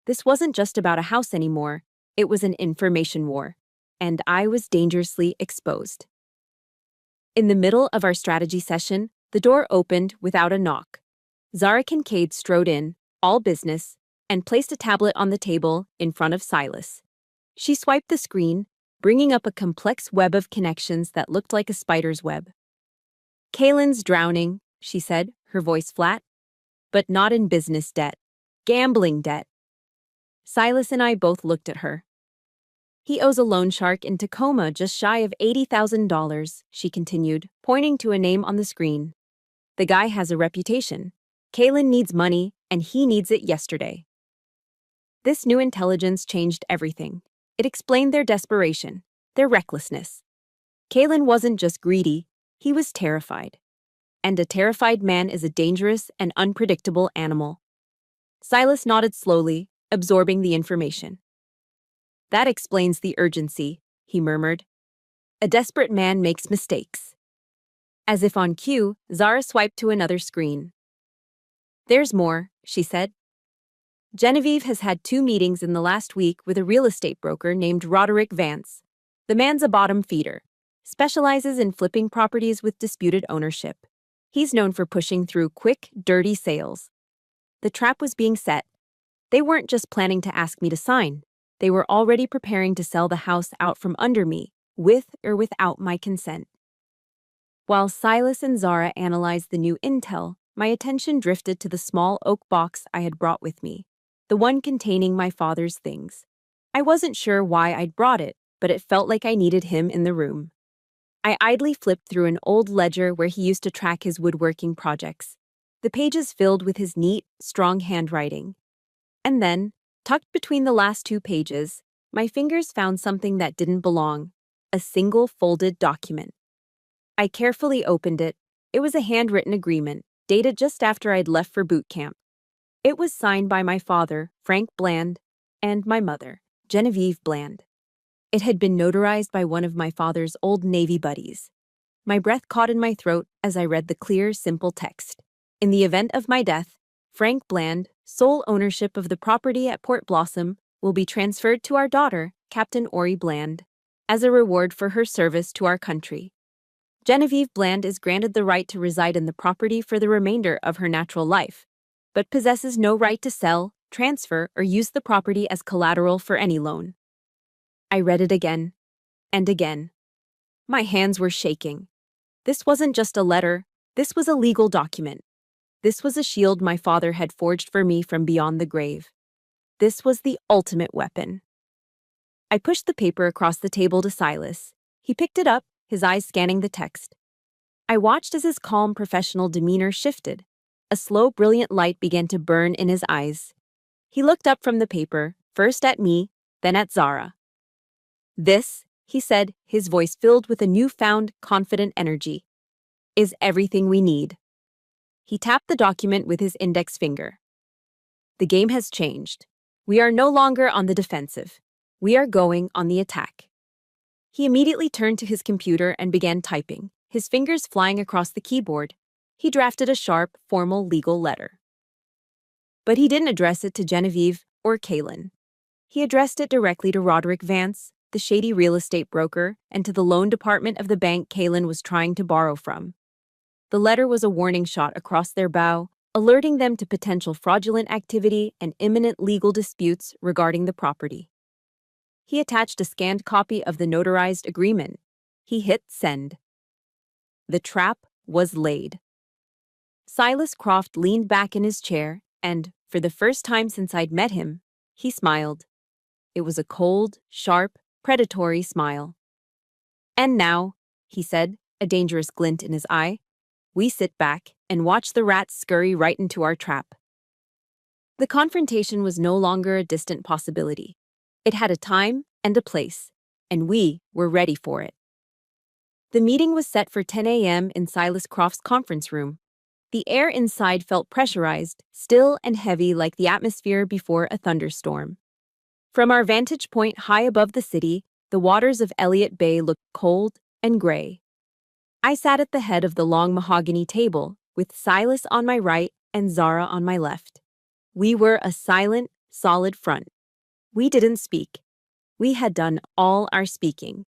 This wasn't just about a house anymore, it was an information war, and I was dangerously exposed. In the middle of our strategy session, the door opened without a knock. Zara Kincaid strode in, all business, and placed a tablet on the table in front of Silas. She swiped the screen, bringing up a complex web of connections that looked like a spider's web. Kaylin's drowning, she said, her voice flat. But not in business debt. Gambling debt. Silas and I both looked at her. He owes a loan shark in Tacoma just shy of $80,000, she continued, pointing to a name on the screen. The guy has a reputation. Kaylin needs money, and he needs it yesterday. This new intelligence changed everything. It explained their desperation, their recklessness. Kaylin wasn't just greedy, he was terrified. And a terrified man is a dangerous and unpredictable animal. Silas nodded slowly, absorbing the information. That explains the urgency, he murmured. A desperate man makes mistakes. As if on cue, Zara swiped to another screen. There's more, she said. Genevieve has had 2 meetings in the last week with a real estate broker named Roderick Vance. The man's a bottom feeder, specializes in flipping properties with disputed ownership. He's known for pushing through quick, dirty sales. The trap was being set. They weren't just planning to ask me to sign. They were already preparing to sell the house out from under me, with or without my consent. While Silas and Zara analyzed the new intel, my attention drifted to the small oak box I had brought with me, the one containing my father's things. I wasn't sure why I'd brought it, but it felt like I needed him in the room. I idly flipped through an old ledger where he used to track his woodworking projects, the pages filled with his neat, strong handwriting. And then, tucked between the last 2 pages, my fingers found something that didn't belong, a single folded document. I carefully opened it. It was a handwritten agreement, dated just after I'd left for boot camp. It was signed by my father, Frank Bland, and my mother, Genevieve Bland. It had been notarized by one of my father's old Navy buddies. My breath caught in my throat as I read the clear, simple text. In the event of my death, Frank Bland, sole ownership of the property at Port Blossom, will be transferred to our daughter, Captain Ori Bland, as a reward for her service to our country. Genevieve Bland is granted the right to reside in the property for the remainder of her natural life, but possesses no right to sell, transfer, or use the property as collateral for any loan. I read it again and again. My hands were shaking. This wasn't just a letter, this was a legal document. This was a shield my father had forged for me from beyond the grave. This was the ultimate weapon. I pushed the paper across the table to Silas. He picked it up, his eyes scanning the text. I watched as his calm, professional demeanor shifted. A slow, brilliant light began to burn in his eyes. He looked up from the paper, first at me, then at Zara. "This," he said, his voice filled with a newfound, confident energy, "is everything we need." He tapped the document with his index finger. "The game has changed. We are no longer on the defensive. We are going on the attack." He immediately turned to his computer and began typing, his fingers flying across the keyboard. He drafted a sharp, formal legal letter. But he didn't address it to Genevieve or Kaylin. He addressed it directly to Roderick Vance, the shady real estate broker, and to the loan department of the bank Kaylin was trying to borrow from. The letter was a warning shot across their bow, alerting them to potential fraudulent activity and imminent legal disputes regarding the property. He attached a scanned copy of the notarized agreement. He hit send. The trap was laid. Silas Croft leaned back in his chair, and, for the first time since I'd met him, he smiled. It was a cold, sharp, predatory smile. "And now," he said, a dangerous glint in his eye, "we sit back and watch the rats scurry right into our trap." The confrontation was no longer a distant possibility. It had a time and a place, and we were ready for it. The meeting was set for 10 a.m. in Silas Croft's conference room. The air inside felt pressurized, still and heavy like the atmosphere before a thunderstorm. From our vantage point high above the city, the waters of Elliott Bay looked cold and gray. I sat at the head of the long mahogany table, with Silas on my right and Zara on my left. We were a silent, solid front. We didn't speak. We had done all our speaking.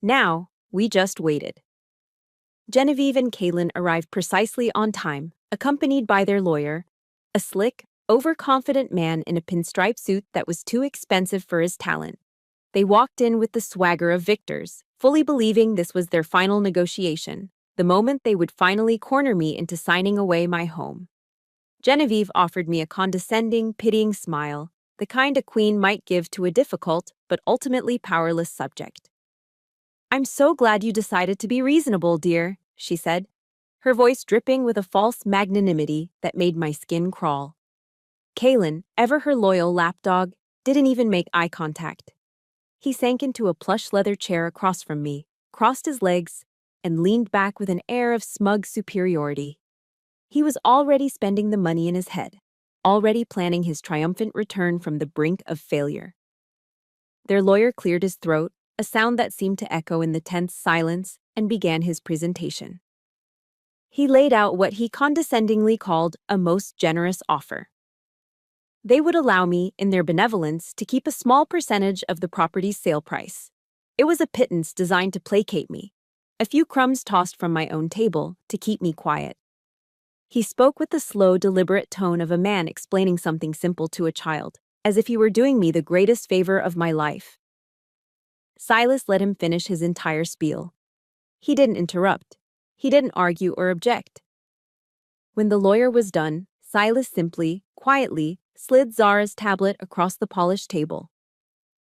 Now, we just waited. Genevieve and Kaylin arrived precisely on time, accompanied by their lawyer, a slick, overconfident man in a pinstripe suit that was too expensive for his talent. They walked in with the swagger of victors, fully believing this was their final negotiation, the moment they would finally corner me into signing away my home. Genevieve offered me a condescending, pitying smile, the kind a queen might give to a difficult but ultimately powerless subject. "I'm so glad you decided to be reasonable, dear," she said, her voice dripping with a false magnanimity that made my skin crawl. Kaylin, ever her loyal lapdog, didn't even make eye contact. He sank into a plush leather chair across from me, crossed his legs, and leaned back with an air of smug superiority. He was already spending the money in his head, already planning his triumphant return from the brink of failure. Their lawyer cleared his throat, a sound that seemed to echo in the tense silence, and began his presentation. He laid out what he condescendingly called a most generous offer. They would allow me, in their benevolence, to keep a small percentage of the property's sale price. It was a pittance designed to placate me, a few crumbs tossed from my own table to keep me quiet. He spoke with the slow, deliberate tone of a man explaining something simple to a child, as if he were doing me the greatest favor of my life. Silas let him finish his entire spiel. He didn't interrupt. He didn't argue or object. When the lawyer was done, Silas simply, quietly, slid Zara's tablet across the polished table.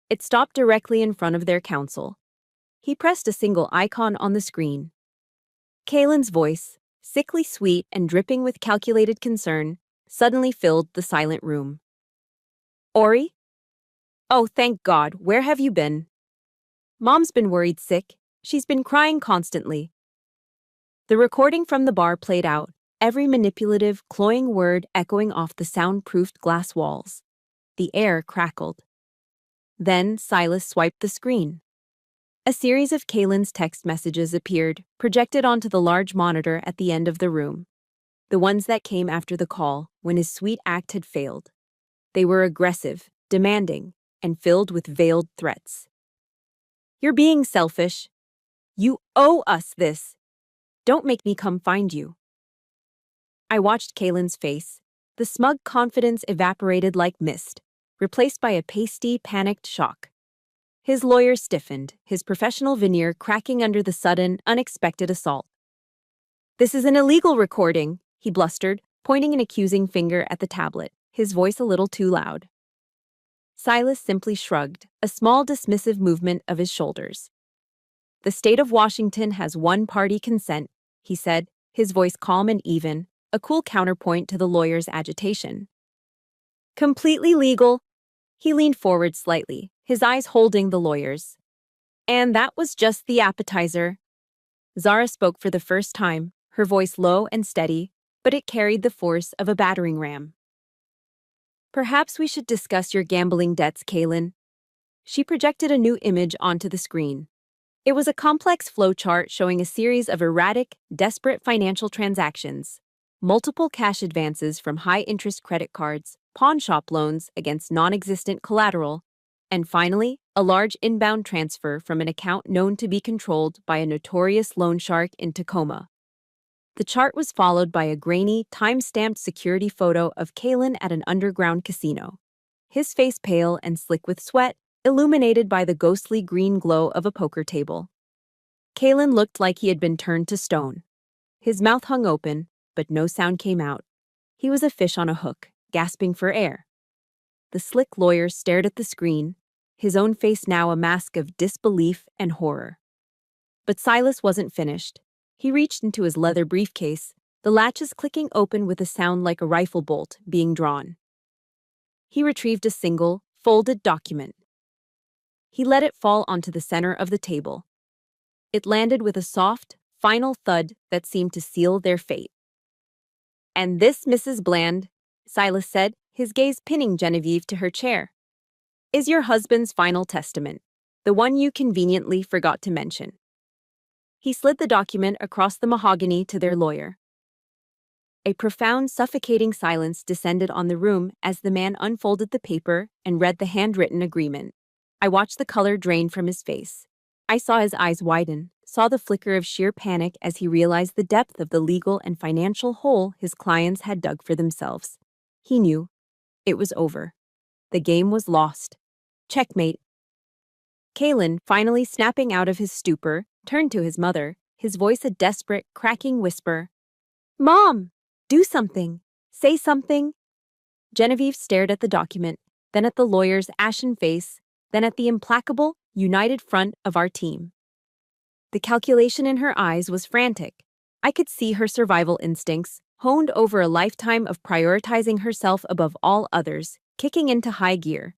It stopped directly in front of their counsel. He pressed a single icon on the screen. Kaylin's voice, sickly sweet and dripping with calculated concern, suddenly filled the silent room. Ori? Oh, thank God, where have you been? Mom's been worried sick. She's been crying constantly. The recording from the bar played out, every manipulative, cloying word echoing off the soundproofed glass walls. The air crackled. Then Silas swiped the screen. A series of Kaylin's text messages appeared, projected onto the large monitor at the end of the room. The ones that came after the call, when his sweet act had failed. They were aggressive, demanding, and filled with veiled threats. You're being selfish. You owe us this. Don't make me come find you. I watched Kaylin's face. The smug confidence evaporated like mist, replaced by a pasty, panicked shock. His lawyer stiffened, his professional veneer cracking under the sudden, unexpected assault. This is an illegal recording, he blustered, pointing an accusing finger at the tablet, his voice a little too loud. Silas simply shrugged, a small dismissive movement of his shoulders. The state of Washington has one-party consent, he said, his voice calm and even, a cool counterpoint to the lawyer's agitation. Completely legal. He leaned forward slightly, his eyes holding the lawyer's. And that was just the appetizer. Zara spoke for the first time, her voice low and steady, but it carried the force of a battering ram. Perhaps we should discuss your gambling debts, Kaylin. She projected a new image onto the screen. It was a complex flowchart showing a series of erratic, desperate financial transactions. Multiple cash advances from high-interest credit cards, pawnshop loans against non-existent collateral, and finally, a large inbound transfer from an account known to be controlled by a notorious loan shark in Tacoma. The chart was followed by a grainy, time-stamped security photo of Kaylin at an underground casino. His face pale and slick with sweat, illuminated by the ghostly green glow of a poker table. Kaylin looked like he had been turned to stone. His mouth hung open, but no sound came out. He was a fish on a hook, gasping for air. The slick lawyer stared at the screen, his own face now a mask of disbelief and horror. But Silas wasn't finished. He reached into his leather briefcase, the latches clicking open with a sound like a rifle bolt being drawn. He retrieved a single, folded document. He let it fall onto the center of the table. It landed with a soft, final thud that seemed to seal their fate. And this, Mrs. Bland, Silas said, his gaze pinning Genevieve to her chair, is your husband's final testament, the one you conveniently forgot to mention. He slid the document across the mahogany to their lawyer. A profound, suffocating silence descended on the room as the man unfolded the paper and read the handwritten agreement. I watched the color drain from his face. I saw his eyes widen, saw the flicker of sheer panic as he realized the depth of the legal and financial hole his clients had dug for themselves. He knew. It was over. The game was lost. Checkmate. Kaylin, finally snapping out of his stupor, turned to his mother, his voice a desperate, cracking whisper. Mom! Do something! Say something! Genevieve stared at the document, then at the lawyer's ashen face, then at the implacable, united front of our team. The calculation in her eyes was frantic. I could see her survival instincts, honed over a lifetime of prioritizing herself above all others, kicking into high gear.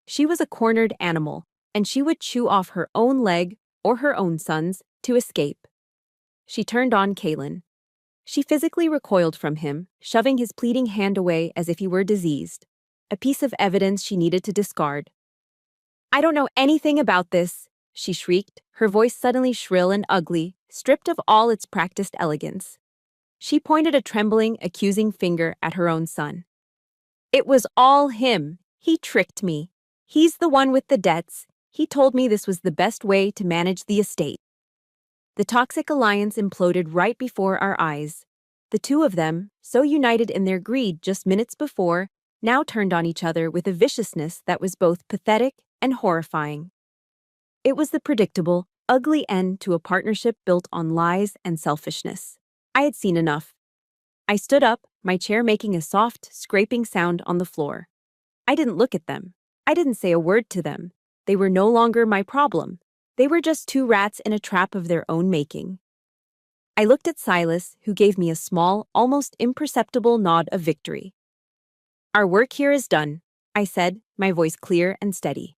She was a cornered animal, and she would chew off her own leg, or her own son's, to escape. She turned on Kaylin. She physically recoiled from him, shoving his pleading hand away as if he were diseased, a piece of evidence she needed to discard. I don't know anything about this, she shrieked, her voice suddenly shrill and ugly, stripped of all its practiced elegance. She pointed a trembling, accusing finger at her own son. It was all him. He tricked me. He's the one with the debts. He told me this was the best way to manage the estate. The toxic alliance imploded right before our eyes. The two of them, so united in their greed just minutes before, now turned on each other with a viciousness that was both pathetic and horrifying. It was the predictable, ugly end to a partnership built on lies and selfishness. I had seen enough. I stood up, my chair making a soft, scraping sound on the floor. I didn't look at them. I didn't say a word to them. They were no longer my problem. They were just two rats in a trap of their own making. I looked at Silas, who gave me a small, almost imperceptible nod of victory. Our work here is done, I said, my voice clear and steady.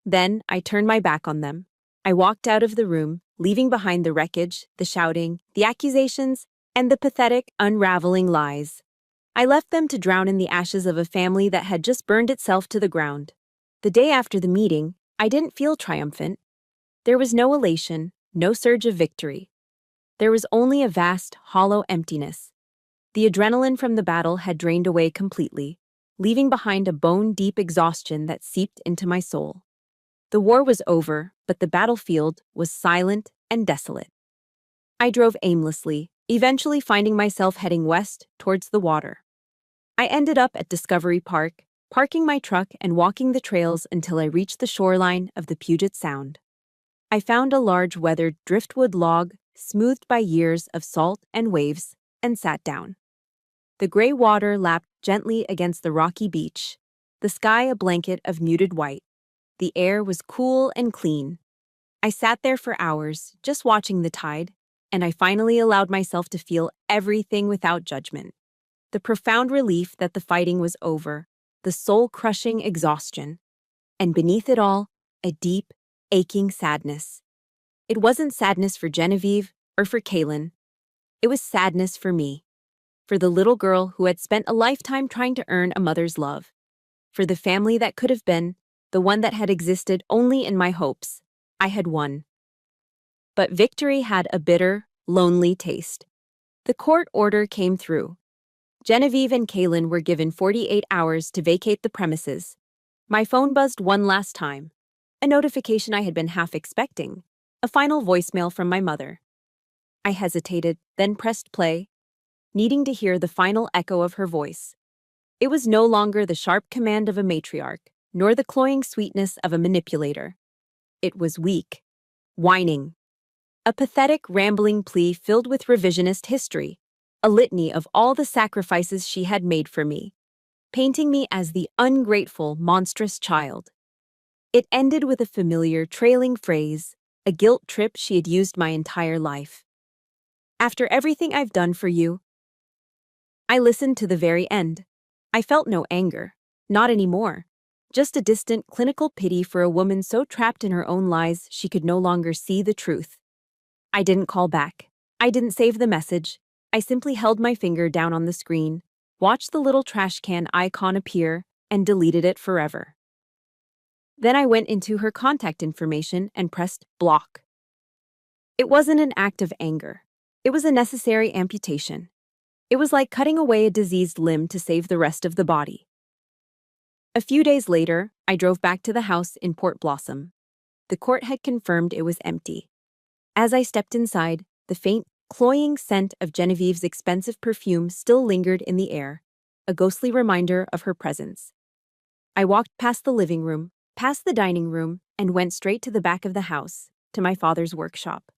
Then I turned my back on them. I walked out of the room, leaving behind the wreckage, the shouting, the accusations, and the pathetic, unraveling lies. I left them to drown in the ashes of a family that had just burned itself to the ground. The day after the meeting, I didn't feel triumphant. There was no elation, no surge of victory. There was only a vast, hollow emptiness. The adrenaline from the battle had drained away completely, leaving behind a bone-deep exhaustion that seeped into my soul. The war was over, but the battlefield was silent and desolate. I drove aimlessly, eventually finding myself heading west towards the water. I ended up at Discovery Park, parking my truck and walking the trails until I reached the shoreline of the Puget Sound. I found a large weathered driftwood log, smoothed by years of salt and waves, and sat down. The gray water lapped gently against the rocky beach, the sky a blanket of muted white. The air was cool and clean. I sat there for hours, just watching the tide, and I finally allowed myself to feel everything without judgment. The profound relief that the fighting was over, the soul-crushing exhaustion, and beneath it all, a deep, aching sadness. It wasn't sadness for Genevieve or for Kaylin. It was sadness for me, for the little girl who had spent a lifetime trying to earn a mother's love, for the family that could have been, the one that had existed only in my hopes. I had won. But victory had a bitter, lonely taste. The court order came through. Genevieve and Kaylin were given 48 hours to vacate the premises. My phone buzzed one last time. A notification I had been half expecting. A final voicemail from my mother. I hesitated, then pressed play, needing to hear the final echo of her voice. It was no longer the sharp command of a matriarch, nor the cloying sweetness of a manipulator. It was weak, whining. A pathetic, rambling plea filled with revisionist history, a litany of all the sacrifices she had made for me, painting me as the ungrateful, monstrous child. It ended with a familiar, trailing phrase, a guilt trip she had used my entire life. After everything I've done for you, I listened to the very end. I felt no anger, not anymore. Just a distant, clinical pity for a woman so trapped in her own lies she could no longer see the truth. I didn't call back. I didn't save the message. I simply held my finger down on the screen, watched the little trash can icon appear, and deleted it forever. Then I went into her contact information and pressed block. It wasn't an act of anger. It was a necessary amputation. It was like cutting away a diseased limb to save the rest of the body. A few days later, I drove back to the house in Port Blossom. The court had confirmed it was empty. As I stepped inside, the faint, cloying scent of Genevieve's expensive perfume still lingered in the air, a ghostly reminder of her presence. I walked past the living room, past the dining room, and went straight to the back of the house, to my father's workshop.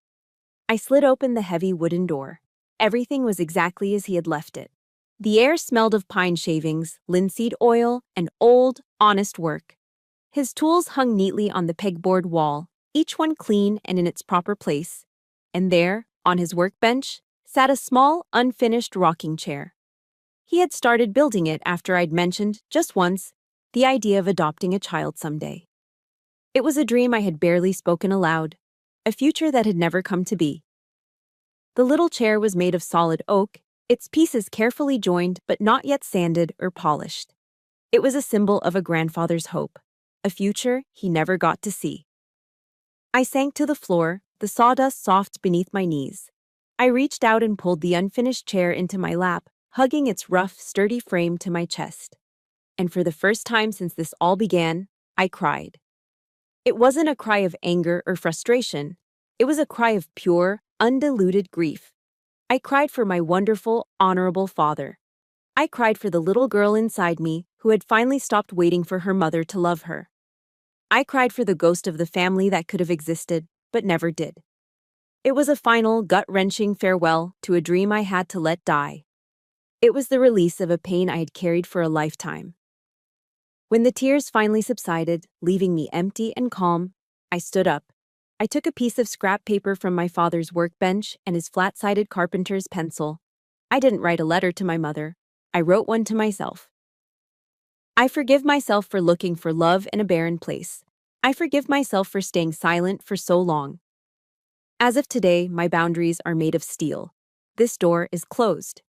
I slid open the heavy wooden door. Everything was exactly as he had left it. The air smelled of pine shavings, linseed oil, and old, honest work. His tools hung neatly on the pegboard wall, each one clean and in its proper place. And there, on his workbench, sat a small, unfinished rocking chair. He had started building it after I'd mentioned, just once, the idea of adopting a child someday. It was a dream I had barely spoken aloud, a future that had never come to be. The little chair was made of solid oak, its pieces carefully joined but not yet sanded or polished. It was a symbol of a grandfather's hope, a future he never got to see. I sank to the floor, the sawdust soft beneath my knees. I reached out and pulled the unfinished chair into my lap, hugging its rough, sturdy frame to my chest. and for the first time since this all began, I cried. It wasn't a cry of anger or frustration. It was a cry of pure, undiluted grief. I cried for my wonderful, honorable father. I cried for the little girl inside me who had finally stopped waiting for her mother to love her. I cried for the ghost of the family that could have existed, but never did. It was a final, gut-wrenching farewell to a dream I had to let die. It was the release of a pain I had carried for a lifetime. When the tears finally subsided, leaving me empty and calm, I stood up. I took a piece of scrap paper from my father's workbench and his flat-sided carpenter's pencil. I didn't write a letter to my mother. I wrote one to myself. I forgive myself for looking for love in a barren place. I forgive myself for staying silent for so long. As of today, my boundaries are made of steel. This door is closed.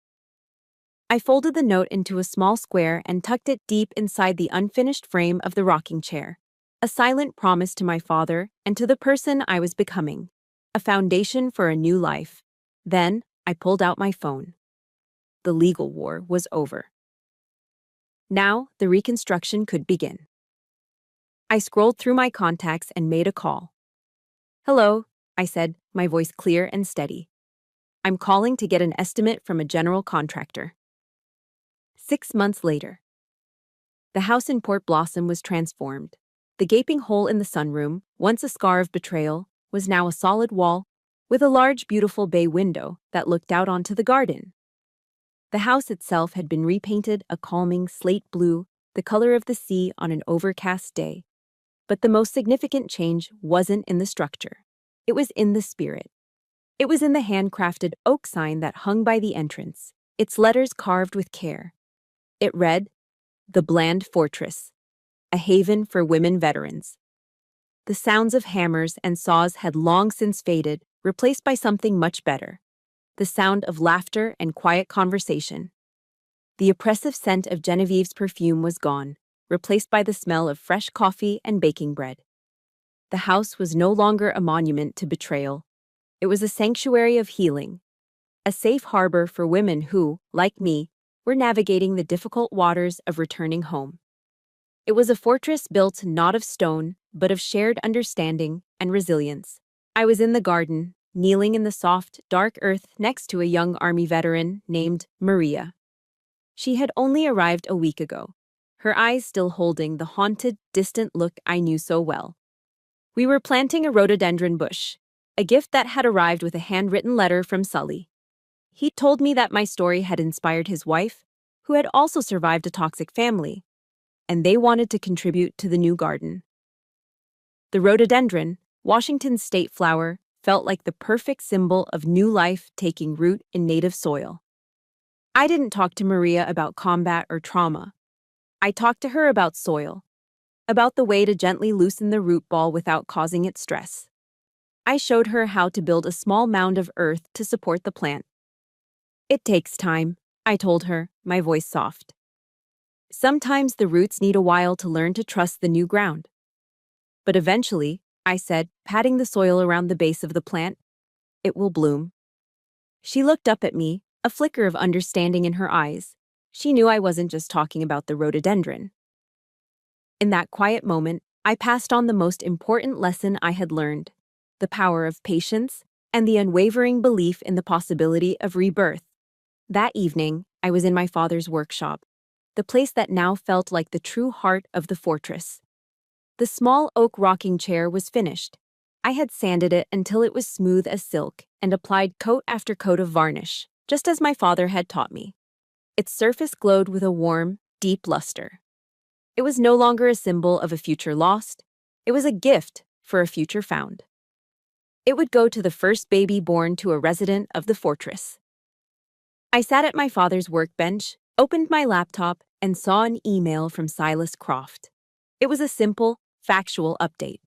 I folded the note into a small square and tucked it deep inside the unfinished frame of the rocking chair. A silent promise to my father and to the person I was becoming. A foundation for a new life. Then, I pulled out my phone. The legal war was over. Now, the reconstruction could begin. I scrolled through my contacts and made a call. "Hello," I said, my voice clear and steady. "I'm calling to get an estimate from a general contractor." 6 months later. The house in Port Blossom was transformed. The gaping hole in the sunroom, once a scar of betrayal, was now a solid wall, with a large, beautiful bay window that looked out onto the garden. The house itself had been repainted a calming slate blue, the color of the sea on an overcast day. But the most significant change wasn't in the structure. It was in the spirit. It was in the handcrafted oak sign that hung by the entrance, its letters carved with care. It read, "The Bland Fortress, a haven for women veterans." The sounds of hammers and saws had long since faded, replaced by something much better. The sound of laughter and quiet conversation. The oppressive scent of Genevieve's perfume was gone, replaced by the smell of fresh coffee and baking bread. The house was no longer a monument to betrayal. It was a sanctuary of healing, a safe harbor for women who, like me, were navigating the difficult waters of returning home. It was a fortress built not of stone, but of shared understanding and resilience. I was in the garden, kneeling in the soft, dark earth next to a young Army veteran named Maria. She had only arrived a week ago, her eyes still holding the haunted, distant look I knew so well. We were planting a rhododendron bush, a gift that had arrived with a handwritten letter from Sully. He told me that my story had inspired his wife, who had also survived a toxic family, and they wanted to contribute to the new garden. The rhododendron, Washington's state flower, felt like the perfect symbol of new life taking root in native soil. I didn't talk to Maria about combat or trauma. I talked to her about soil, about the way to gently loosen the root ball without causing it stress. I showed her how to build a small mound of earth to support the plant. "It takes time," I told her, my voice soft. "Sometimes the roots need a while to learn to trust the new ground. But eventually," I said, patting the soil around the base of the plant, "it will bloom." She looked up at me, a flicker of understanding in her eyes. She knew I wasn't just talking about the rhododendron. In that quiet moment, I passed on the most important lesson I had learned: the power of patience and the unwavering belief in the possibility of rebirth. That evening, I was in my father's workshop, the place that now felt like the true heart of the fortress. The small oak rocking chair was finished. I had sanded it until it was smooth as silk and applied coat after coat of varnish, just as my father had taught me. Its surface glowed with a warm, deep luster. It was no longer a symbol of a future lost. It was a gift for a future found. It would go to the first baby born to a resident of the fortress. I sat at my father's workbench, opened my laptop, and saw an email from Silas Croft. It was a simple, factual update.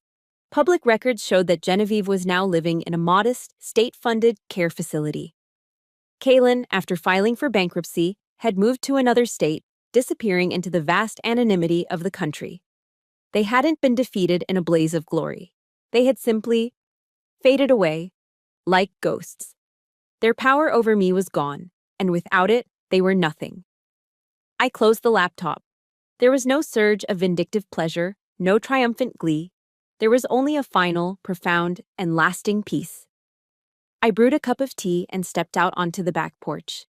Public records showed that Genevieve was now living in a modest, state-funded care facility. Kaylin, after filing for bankruptcy, had moved to another state, disappearing into the vast anonymity of the country. They hadn't been defeated in a blaze of glory. They had simply faded away, like ghosts. Their power over me was gone, and without it, they were nothing. I closed the laptop. There was no surge of vindictive pleasure, no triumphant glee. There was only a final, profound, and lasting peace. I brewed a cup of tea and stepped out onto the back porch.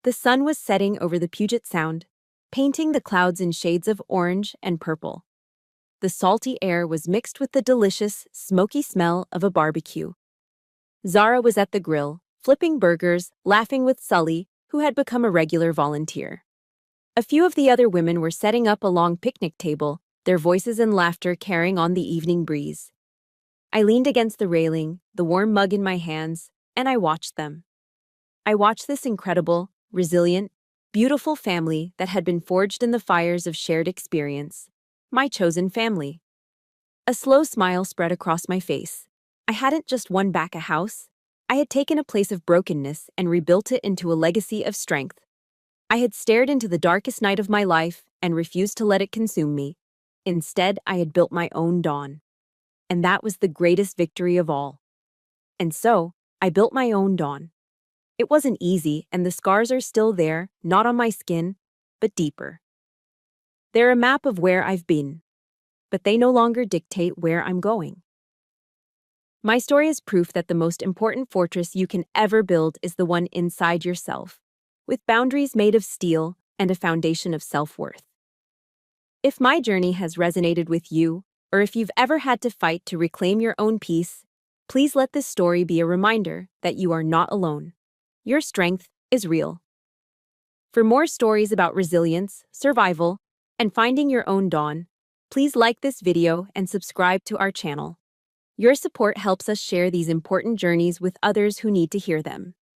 The sun was setting over the Puget Sound, painting the clouds in shades of orange and purple. The salty air was mixed with the delicious, smoky smell of a barbecue. Zara was at the grill, flipping burgers, laughing with Sully, who had become a regular volunteer. A few of the other women were setting up a long picnic table, their voices and laughter carrying on the evening breeze. I leaned against the railing, the warm mug in my hands, and I watched them. I watched this incredible, resilient, beautiful family that had been forged in the fires of shared experience. My chosen family. A slow smile spread across my face. I hadn't just won back a house. I had taken a place of brokenness and rebuilt it into a legacy of strength. I had stared into the darkest night of my life and refused to let it consume me. Instead, I had built my own dawn. And that was the greatest victory of all. And so, I built my own dawn. It wasn't easy, and the scars are still there, not on my skin, but deeper. They're a map of where I've been, but they no longer dictate where I'm going. My story is proof that the most important fortress you can ever build is the one inside yourself, with boundaries made of steel and a foundation of self-worth. If my journey has resonated with you, or if you've ever had to fight to reclaim your own peace, please let this story be a reminder that you are not alone. Your strength is real. For more stories about resilience, survival, and finding your own dawn, please like this video and subscribe to our channel. Your support helps us share these important journeys with others who need to hear them.